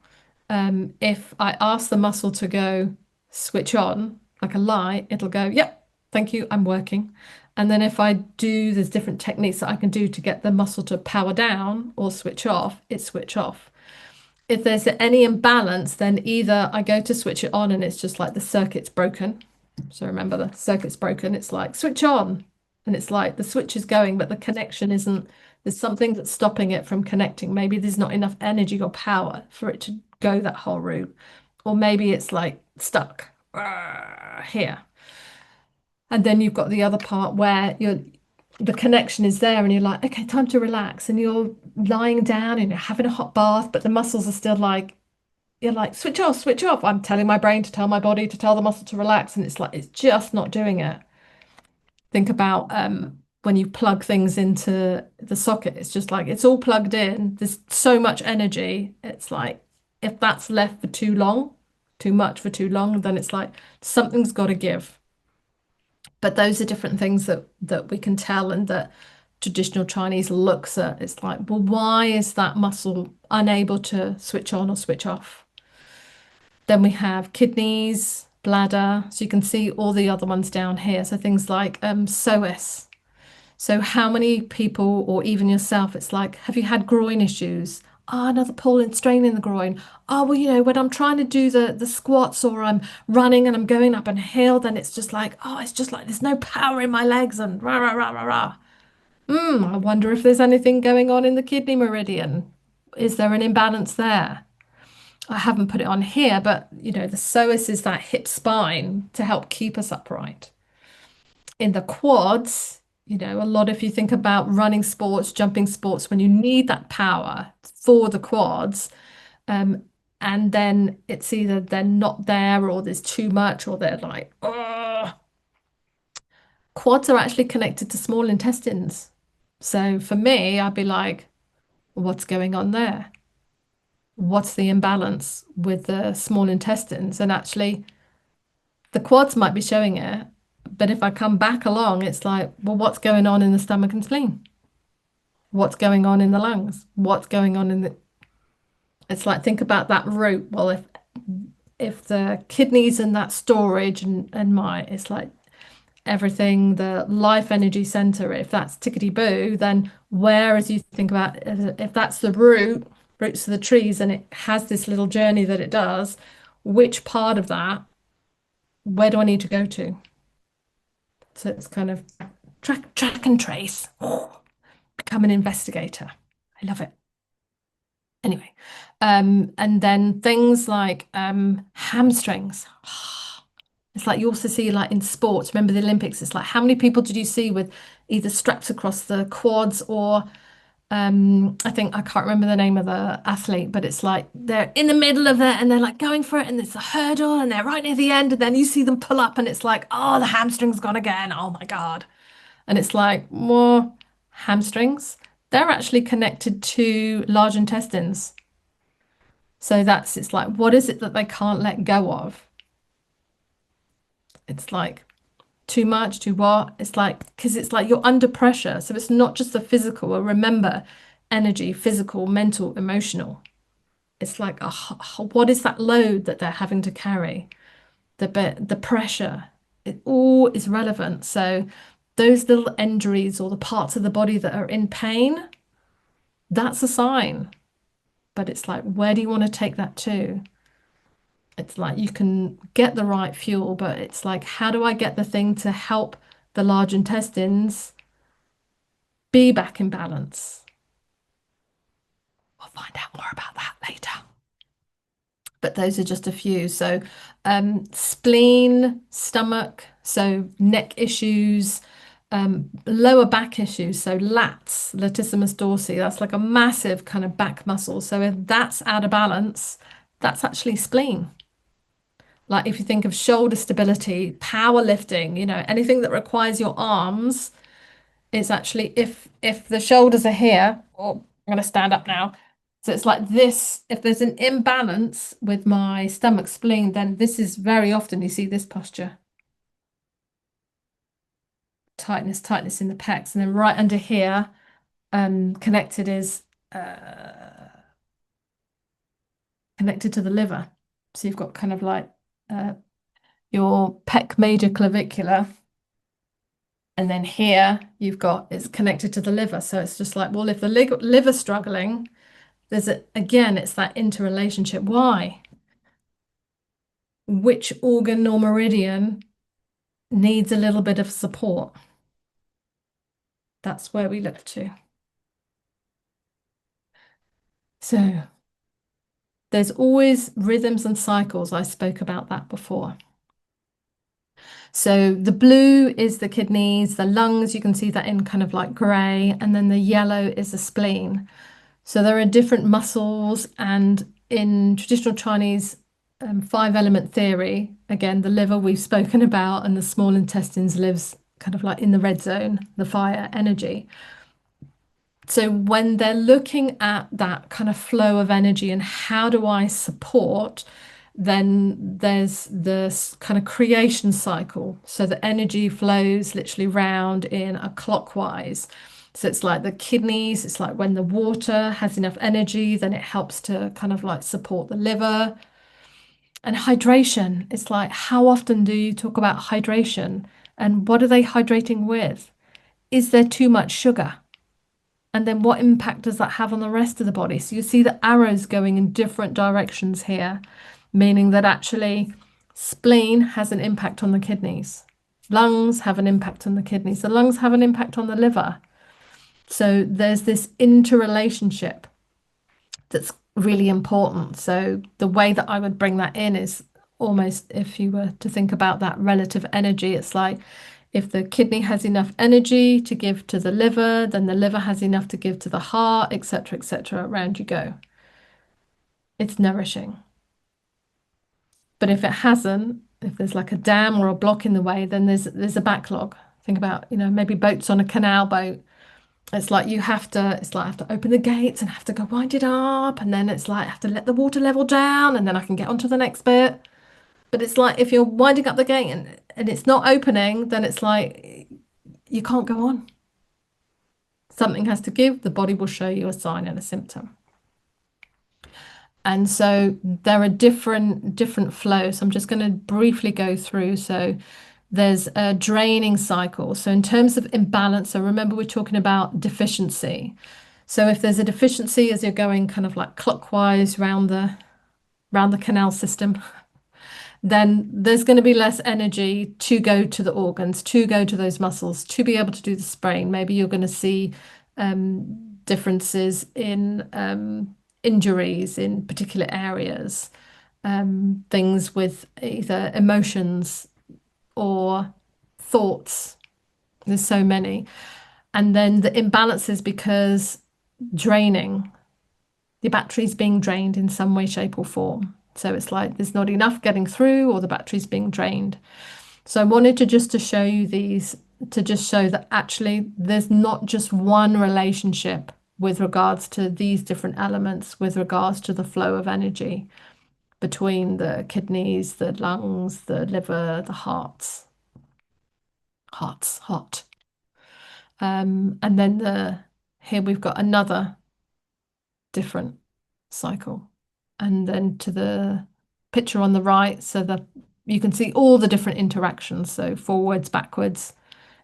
if I ask the muscle to go switch on like a light, it'll go, yep, thank you, I'm working. And then if I do, there's different techniques that I can do to get the muscle to power down or switch off, it switch off. If there's any imbalance, then either I go to switch it on and it's just like the circuit's broken. So remember the circuit's broken, it's like switch on. And it's like the switch is going, but the connection isn't, there's something that's stopping it from connecting. Maybe there's not enough energy or power for it to go that whole route. Or maybe it's like stuck here. And then you've got the other part where the connection is there and you're like, okay, time to relax. And you're lying down and you're having a hot bath, but the muscles are still like, you're like, switch off, switch off. I'm telling my brain to tell my body to tell the muscle to relax. And it's like, it's just not doing it. Think about when you plug things into the socket, it's just like, it's all plugged in. There's so much energy. It's like, if that's left for too long, too much for too long, then it's like something's got to give. But those are different things that we can tell and that traditional Chinese looks at. It's like, well, why is that muscle unable to switch on or switch off? Then we have kidneys, bladder. So you can see all the other ones down here. So things like psoas. So how many people, or even yourself, it's like, have you had groin issues? Oh, another pull and strain in the groin. Oh, well, when I'm trying to do the squats or I'm running and I'm going up a hill, then it's just like, oh, it's just like there's no power in my legs and rah, rah, rah, rah, rah. I wonder if there's anything going on in the kidney meridian. Is there an imbalance there? I haven't put it on here, but the psoas is that hip spine to help keep us upright. In the quads, a lot if you think about running sports, jumping sports, when you need that power for the quads, and then it's either they're not there or there's too much or they're like, oh. Quads are actually connected to small intestines. So for me, I'd be like, what's going on there? What's the imbalance with the small intestines? And actually, the quads might be showing it, but if I come back along, it's like, well, what's going on in the stomach and spleen? What's going on in the lungs? What's going on in the... It's like, think about that root. Well, if the kidneys and that storage and it's like everything, the life energy center, if that's tickety boo, then where, as you think about, if that's the roots of the trees and it has this little journey that it does, which part of that, where do I need to go to? So it's kind of track and trace. Oh, become an investigator. I love it. Anyway, and then things like hamstrings. It's like you also see like in sports, remember the Olympics, it's like how many people did you see with either straps across the quads or I think I can't remember the name of the athlete, but it's like they're in the middle of it and they're like going for it and it's a hurdle and they're right near the end and then you see them pull up and it's like, oh, the hamstring's gone again. Oh my God. And it's like, more hamstrings. They're actually connected to large intestines. So it's like, what is it that they can't let go of? It's like too much, too what? It's like, because it's like you're under pressure. So it's not just the physical. Well, remember, energy, physical, mental, emotional. It's like, what is that load that they're having to carry? The pressure. It all is relevant. So those little injuries or the parts of the body that are in pain, that's a sign. But it's like, where do you want to take that to? It's like you can get the right fuel, but it's like, how do I get the thing to help the large intestines be back in balance? We'll find out more about that later. But those are just a few. So, spleen, stomach, so neck issues, lower back issues. So, lats, latissimus dorsi, that's like a massive kind of back muscle. So, if that's out of balance, that's actually spleen. Like if you think of shoulder stability, powerlifting, anything that requires your arms, it's actually if the shoulders are here, oh, I'm going to stand up now. So it's like this, if there's an imbalance with my stomach spleen, then this is very often you see this posture. Tightness in the pecs. And then right under here, connected is connected to the liver. So you've got kind of like your pec major clavicular. And then here you've got it's connected to the liver. So it's just like, well, if the liver's struggling, again, it's that interrelationship. Why? Which organ or meridian needs a little bit of support? That's where we look to. So there's always rhythms and cycles. I spoke about that before. So the blue is the kidneys, the lungs, you can see that in kind of like gray, and then the yellow is the spleen. So there are different muscles, and in traditional Chinese five element theory, again, the liver we've spoken about, and the small intestines lives kind of like in the red zone, the fire energy. So when they're looking at that kind of flow of energy and how do I support, then there's this kind of creation cycle. So the energy flows literally round in a clockwise. So it's like the kidneys, it's like when the water has enough energy, then it helps to kind of like support the liver. And hydration, it's like how often do you talk about hydration and what are they hydrating with? Is there too much sugar? And then what impact does that have on the rest of the body? So you see the arrows going in different directions here, meaning that actually spleen has an impact on the kidneys. Lungs have an impact on the kidneys. The lungs have an impact on the liver. So there's this interrelationship that's really important. So the way that I would bring that in is almost if you were to think about that relative energy, it's like if the kidney has enough energy to give to the liver, then the liver has enough to give to the heart, etc., around you go. It's nourishing. But if it hasn't, if there's like a dam or a block in the way, then there's a backlog. Think about, maybe boats on a canal boat. It's like I have to open the gates and have to go wind it up, and then it's like I have to let the water level down, and then I can get onto the next bit. But it's like if you're winding up the gate and it's not opening, then it's like you can't go on. Something has to give, the body will show you a sign and a symptom. And so there are different flows. I'm just going to briefly go through. So there's a draining cycle. So in terms of imbalance, so remember we're talking about deficiency. So if there's a deficiency as you're going kind of like clockwise round the canal system, then there's going to be less energy to go to the organs, to go to those muscles, to be able to do the spraying. Maybe you're going to see differences in injuries in particular areas, things with either emotions or thoughts. There's so many. And then the imbalances because draining, the battery's being drained in some way, shape, or form. So it's like there's not enough getting through, or the battery's being drained. So I wanted to just to show you these, to just show that actually there's not just one relationship with regards to these different elements, with regards to the flow of energy between the kidneys, the lungs, the liver, the heart. And then here we've got another different cycle. And then to the picture on the right, so that you can see all the different interactions. So forwards, backwards.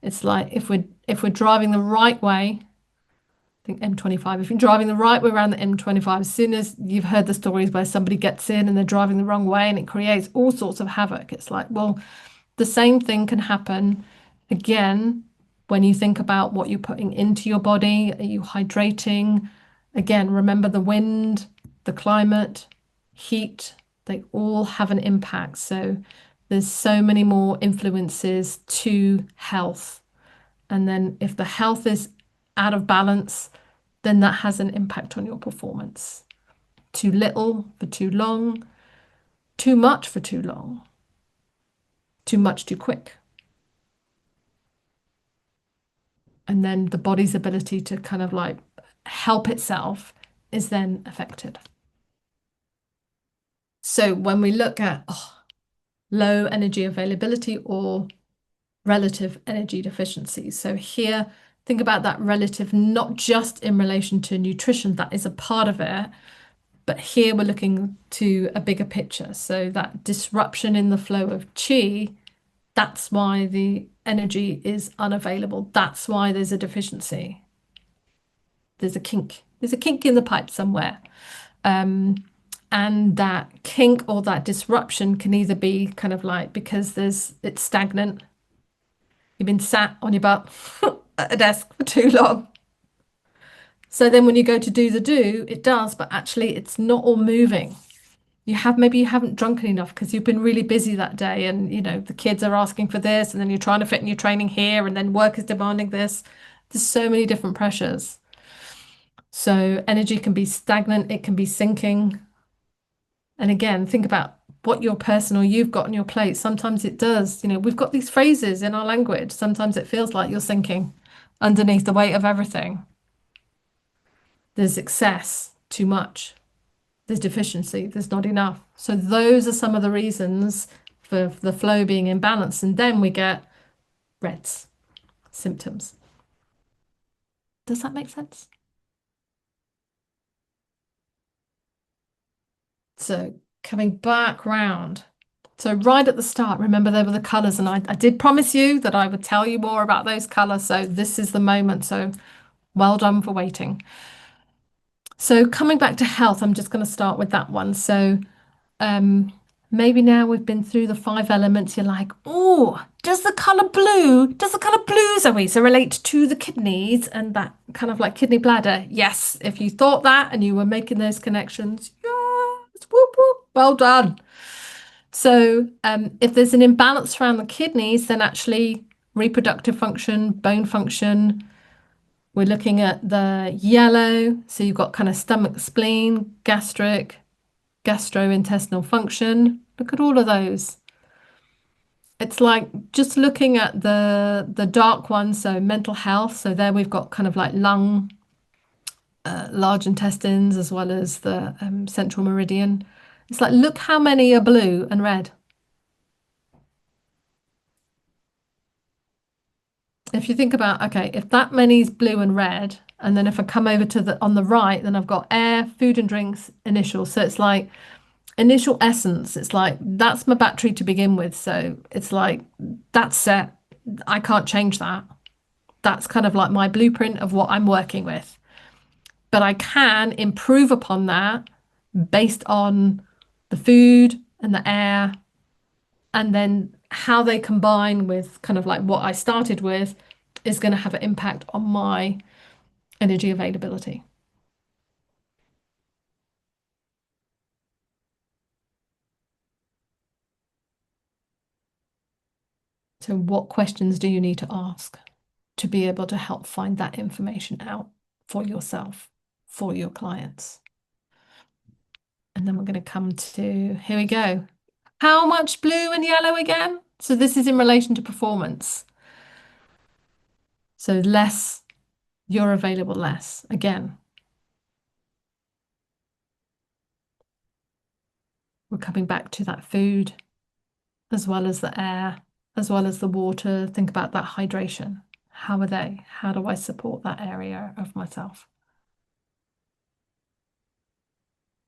It's like if we're driving the right way, I think M25, if you're driving the right way around the M25, as soon as you've heard the stories where somebody gets in and they're driving the wrong way and it creates all sorts of havoc. It's like, well, the same thing can happen again when you think about what you're putting into your body. Are you hydrating? Again, remember the wind, the climate, heat, they all have an impact. So there's so many more influences to health. And then if the health is out of balance, then that has an impact on your performance. Too little for too long, too much for too long, too much too quick. And then the body's ability to kind of like help itself is then affected. So when we look at low energy availability or relative energy deficiency, so here, think about that relative, not just in relation to nutrition, that is a part of it, but here we're looking to a bigger picture. So that disruption in the flow of chi, that's why the energy is unavailable. That's why there's a deficiency. There's a kink. There's a kink in the pipe somewhere. And that kink or that disruption can either be kind of like because it's stagnant. You've been sat on your butt at a desk for too long. So then when you go to do the do, it does, but actually it's not all moving. Maybe you haven't drunken enough because you've been really busy that day and the kids are asking for this and then you're trying to fit in your training here and then work is demanding this. There's so many different pressures. So energy can be stagnant, it can be sinking. And again, think about what your personal you've got on your plate. Sometimes it does, we've got these phrases in our language. Sometimes it feels like you're sinking underneath the weight of everything. There's excess, too much. There's deficiency, there's not enough. So those are some of the reasons for the flow being imbalanced. And then we get REDS, symptoms. Does that make sense? So coming back round. So right at the start, remember there were the colours, and I did promise you that I would tell you more about those colours. So this is the moment. So well done for waiting. So coming back to health, I'm just going to start with that one. So maybe now we've been through the 5 elements, you're like, oh, does the colour blue, Zoisa, relate to the kidneys and that kind of like kidney bladder? Yes, if you thought that and you were making those connections, yes, whoop, whoop, well done. So if there's an imbalance around the kidneys, then actually reproductive function, bone function, we're looking at the yellow. So you've got kind of stomach, spleen, gastric, gastrointestinal function. Look at all of those. It's like just looking at the dark ones, so mental health. So there we've got kind of like lung, large intestines, as well as the central meridian. It's like, look how many are blue and red. If you think about, okay, if that many is blue and red, and then if I come over to on the right, then I've got air, food and drinks, initial. So it's like initial essence. It's like that's my battery to begin with. So it's like that's set. I can't change that. That's kind of like my blueprint of what I'm working with. But I can improve upon that based on the food and the air, and then how they combine with kind of like what I started with is going to have an impact on my energy availability. So, what questions do you need to ask to be able to help find that information out for yourself, for your clients? And then we're going to come to, here we go. How much blue and yellow again? So, this is in relation to performance. So, less, you're available less. Again, we're coming back to that food as well as the air, as well as the water. Think about that hydration. How are they? How do I support that area of myself?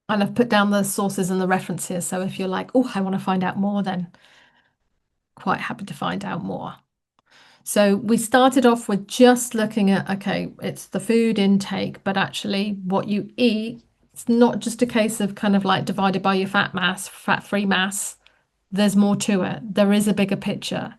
And I've put down the sources and the references. So if you're like, oh, I want to find out more, then quite happy to find out more. So we started off with just looking at, okay, it's the food intake, but actually what you eat, it's not just a case of kind of like divided by your fat mass, fat-free mass. There's more to it. There is a bigger picture.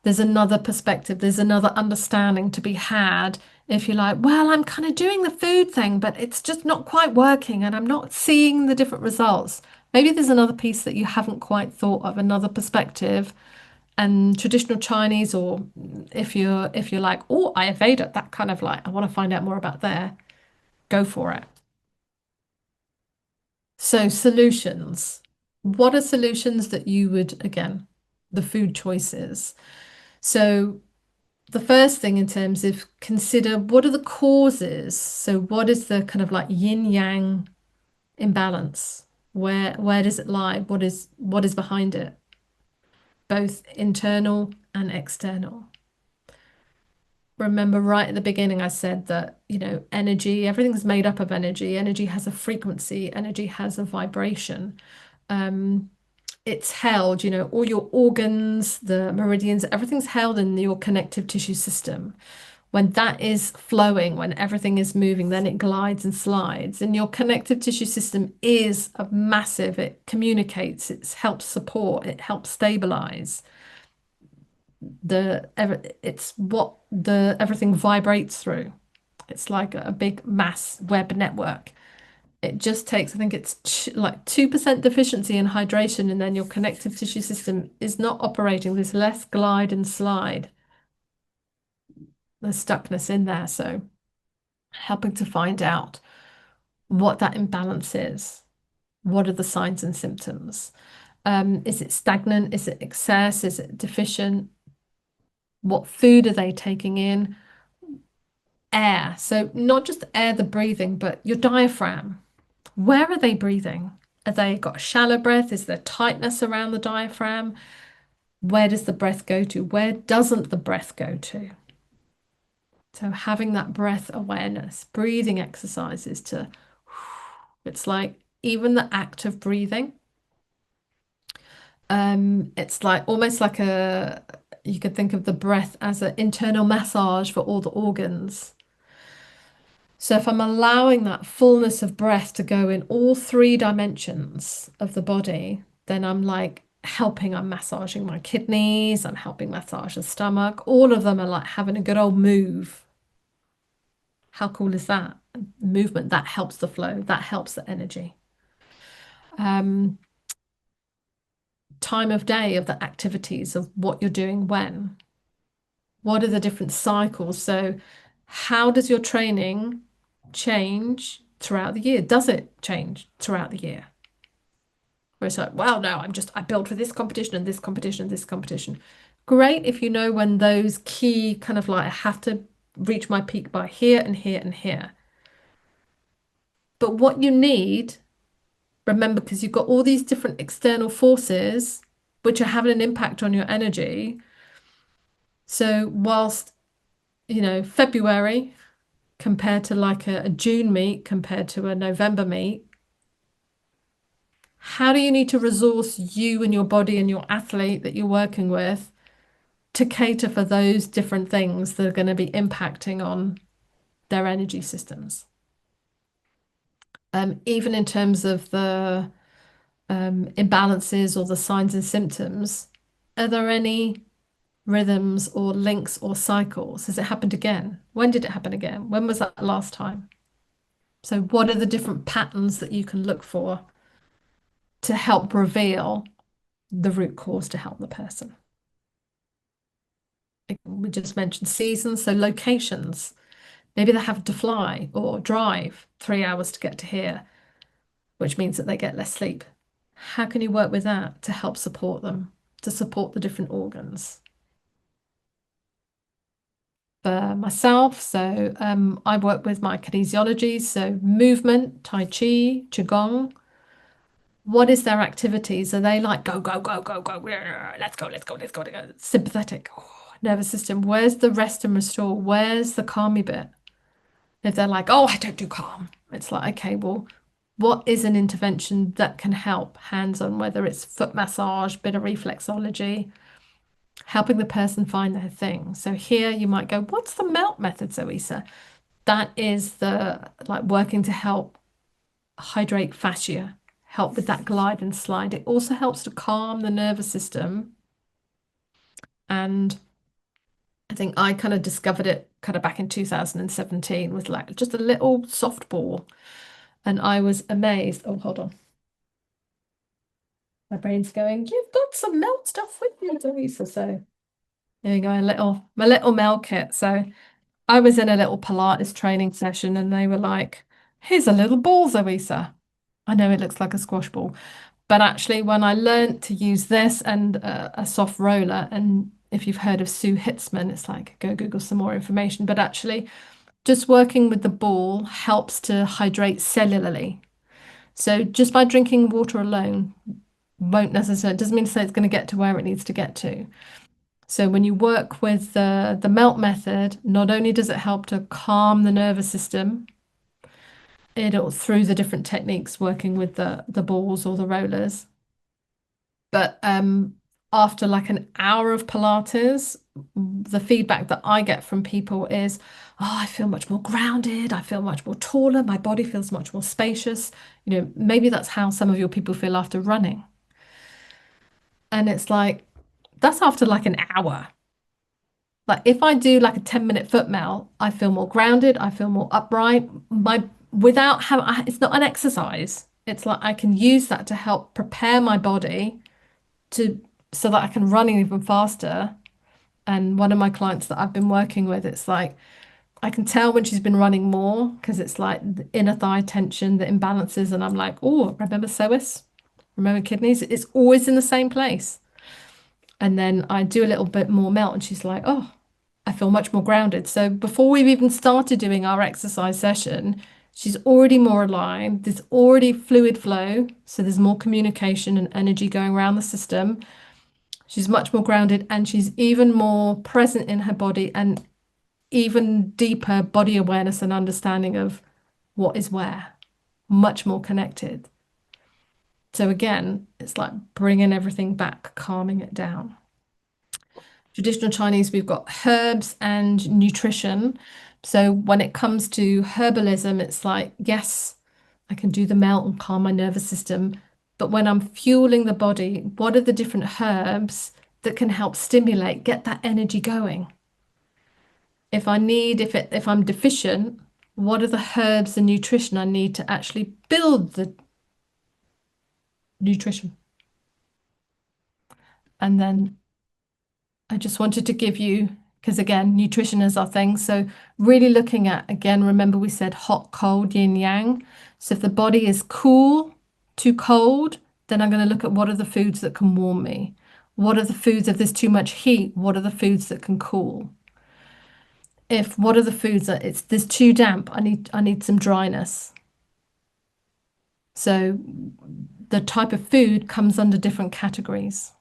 There's another perspective. There's another understanding to be had if you're like, well, I'm kind of doing the food thing, but it's just not quite working and I'm not seeing the different results. Maybe there's another piece that you haven't quite thought of, another perspective. And traditional Chinese, or if you're like, oh, Ayurveda, that kind of like, I want to find out more about there, go for it. So solutions. What are solutions that you would, again, the food choices? So the first thing in terms of consider what are the causes? So what is the kind of like yin yang imbalance? Where does it lie? What is behind it? Both internal and external. Remember right at the beginning, I said that, energy, everything's made up of energy. Energy has a frequency, energy has a vibration. Um, it's held, all your organs, the meridians, everything's held in your connective tissue system. When that is flowing, when everything is moving, then it glides and slides. And your connective tissue system is a massive, it communicates, it helps support, it helps stabilize it's what the everything vibrates through. It's like a big mass web network. It just takes, I think it's like 2% deficiency in hydration, and then your connective tissue system is not operating. There's less glide and slide. There's stuckness in there. So helping to find out what that imbalance is. What are the signs and symptoms? Is it stagnant? Is it excess? Is it deficient? What food are they taking in? Air. So not just air, the breathing, but your diaphragm. Where are they breathing? Are they got a shallow breath? Is there tightness around the diaphragm? Where does the breath go to? Where doesn't the breath go to? So having that breath awareness, breathing exercises to, it's like even the act of breathing. It's like almost like you could think of the breath as an internal massage for all the organs. So if I'm allowing that fullness of breath to go in all three dimensions of the body, then I'm like helping, I'm massaging my kidneys, I'm helping massage the stomach. All of them are like having a good old move. How cool is that? Movement, that helps the flow, that helps the energy. Um, Time of day of the activities of what you're doing when. What are the different cycles? So how does your training change throughout the year? Does it change throughout the year? Where it's like, well, no, I built for this competition and this competition and this competition. Great if you know when those key kind of like, I have to reach my peak by here and here and here. But what you need, remember, because you've got all these different external forces which are having an impact on your energy. So whilst, February compared to like a June meet compared to a November meet, how do you need to resource you and your body and your athlete that you're working with to cater for those different things that are going to be impacting on their energy systems? Even in terms of the imbalances or the signs and symptoms, are there any rhythms or links or cycles? Has it happened again? When did it happen again? When was that last time? So, what are the different patterns that you can look for to help reveal the root cause to help the person? We just mentioned seasons, so locations. Maybe they have to fly or drive 3 hours to get to here, which means that they get less sleep. How can you work with that to help support them, to support the different organs? For myself, so I work with my kinesiology, so movement, Tai Chi, Qigong. What is their activities? Are they like go, go, go, go, go, let's go, let's go, let's go, let's go. Sympathetic, nervous system. Where's the rest and restore? Where's the calmy bit? If they're like, oh, I don't do calm, it's like, okay, well, what is an intervention that can help hands on, whether it's foot massage, bit of reflexology, helping the person find their thing. So here you might go, what's the melt method, Zoisa? That is the like working to help hydrate fascia, help with that glide and slide. It also helps to calm the nervous system. And I think I kind of discovered it kind of back in 2017 with like just a little soft ball. And I was amazed. Oh, hold on. My brain's going, you've got some melt stuff with you, Teresa. So there you go, my little melt kit. So I was in a little Pilates training session and they were like, here's a little ball, Zoisa. I know it looks like a squash ball, but actually when I learned to use this and a soft roller, and if you've heard of Sue Hitzman, it's like, go Google some more information, but actually just working with the ball helps to hydrate cellularly. So just by drinking water alone won't necessarily, doesn't mean to say it's going to get to where it needs to get to. So when you work with the melt method, not only does it help to calm the nervous system, it'll through the different techniques working with the balls or the rollers. But after like an hour of Pilates, the feedback that I get from people is, oh, I feel much more grounded. I feel much more taller. My body feels much more spacious. You know, maybe that's how some of your people feel after running. And it's like, that's after like an hour. Like if I do like a 10-minute foot melt, I feel more grounded, I feel more upright. My without having it's not an exercise. It's like I can use that to help prepare my body to so that I can run even faster. And one of my clients that I've been working with, it's like I can tell when she's been running more because it's like the inner thigh tension, the imbalances, and I'm like, oh, remember psoas? Remember kidneys? It's always in the same place. And then I do a little bit more melt, and she's like, oh, I feel much more grounded. So before we've even started doing our exercise session, she's already more aligned. There's already fluid flow. So there's more communication and energy going around the system. She's much more grounded and she's even more present in her body and even deeper body awareness and understanding of what is where, much more connected. So again, it's like bringing everything back, calming it down. Traditional Chinese, we've got herbs and nutrition. So when it comes to herbalism, it's like, yes, I can do the melt and calm my nervous system. But when I'm fueling the body, what are the different herbs that can help stimulate, get that energy going? If I'm deficient, what are the herbs and nutrition I need to actually build the nutrition? And then I just wanted to give you, because again, nutrition is our thing. So really looking at, again, remember we said hot, cold, yin, yang. So if the body is cool to cold, then I'm going to look at what are the foods that can warm me. What are the foods, if there's too much heat, what are the foods that can cool? What are the foods that there's too damp, I need some dryness. So the type of food comes under different categories.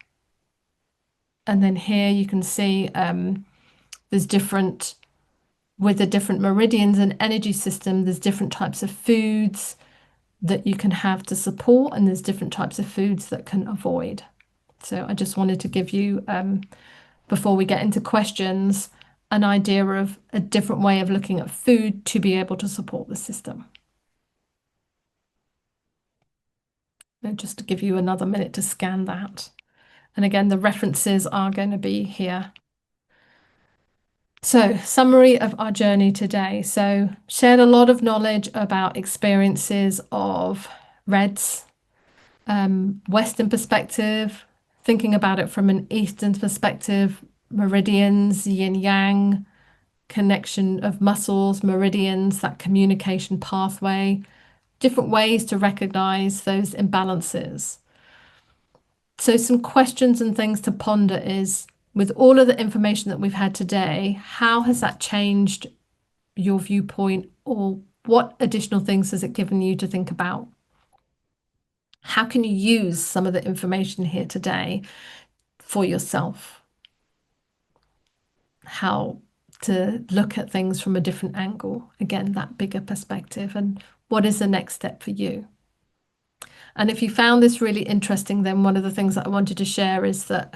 And then here you can see there's different, with the different meridians and energy system, there's different types of foods that you can have to support, and there's different types of foods that can avoid. So I just wanted to give you, before we get into questions, an idea of a different way of looking at food to be able to support the system. And just to give you another minute to scan that. And again, the references are going to be here. So, summary of our journey today. So, shared a lot of knowledge about experiences of REDS, Western perspective, thinking about it from an Eastern perspective, meridians, yin yang, connection of muscles, meridians, that communication pathway, different ways to recognize those imbalances. So, some questions and things to ponder is with all of the information that we've had today, how has that changed your viewpoint, or what additional things has it given you to think about? How can you use some of the information here today for yourself? How to look at things from a different angle? Again, that bigger perspective. And what is the next step for you? And if you found this really interesting, then one of the things that I wanted to share is that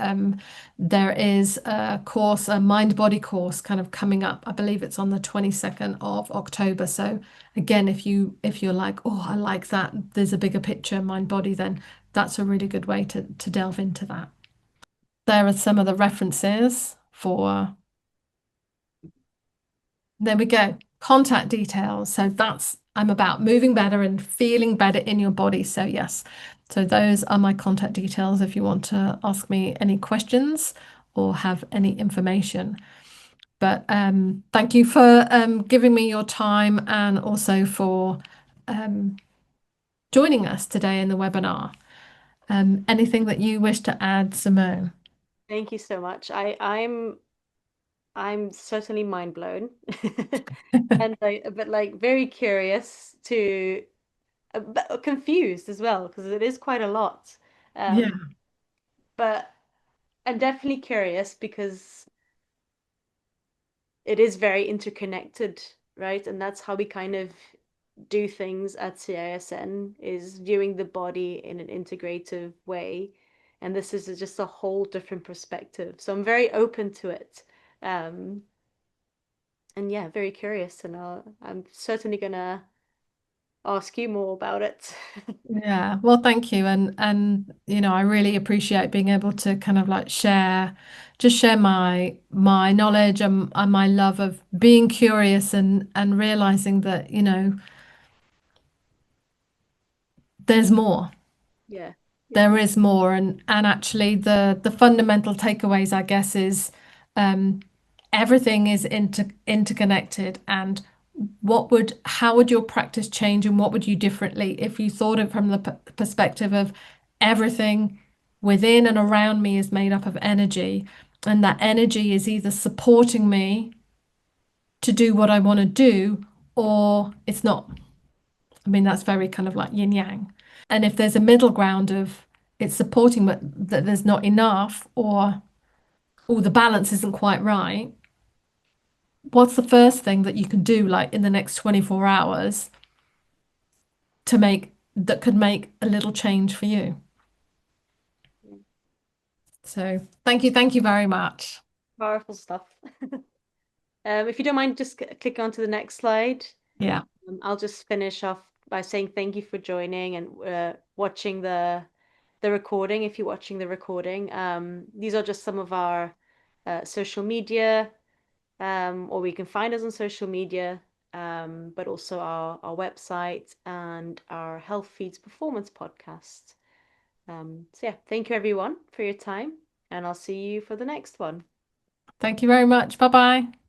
there is a course, a mind body course kind of coming up. I believe it's on the 22nd of October. So again, if you're like, oh, I like that, there's a bigger picture, mind body, then that's a really good way to delve into that. There are some of the references for, there we go, contact details. So that's, I'm about moving better and feeling better in your body. So yes, so those are my contact details if you want to ask me any questions or have any information. But thank you for giving me your time and also for joining us today in the webinar. Anything that you wish to add, Simone? Thank you so much. I'm certainly mind blown and like a bit like very curious to a bit confused as well because it is quite a lot. Yeah, Um, but I'm definitely curious because it is very interconnected, right? And that's how we kind of do things at CISN is viewing the body in an integrative way. And this is just a whole different perspective. So I'm very open to it. Um, and yeah, very curious. And I'm certainly gonna ask you more about it. yeah. Well, thank you. And I really appreciate being able to kind of like share, just share my knowledge and my love of being curious and realizing that, there's more. Yeah, yeah, There is more. And actually the fundamental takeaways, I guess, is um everything is interconnected. And how would your practice change, and what would you differently if you thought it from the perspective of everything within and around me is made up of energy, and that energy is either supporting me to do what I want to do, or it's not. I mean, that's very kind of like yin yang. And if there's a middle ground of it's supporting but that there's not enough, or the balance isn't quite right, what's the first thing that you can do like in the next 24 hours to make that could make a little change for you? yeah. So thank you very much. Powerful stuff. If you don't mind, just click on to the next slide. Yeah, I'll just finish off by saying thank you for joining and watching the recording. If you're watching the recording, these are just some of our social media, or we can find us on social media, but also our website and our Health Feeds Performance podcast. So yeah, thank you everyone for your time, and I'll see you for the next one. thank you very much. Bye bye.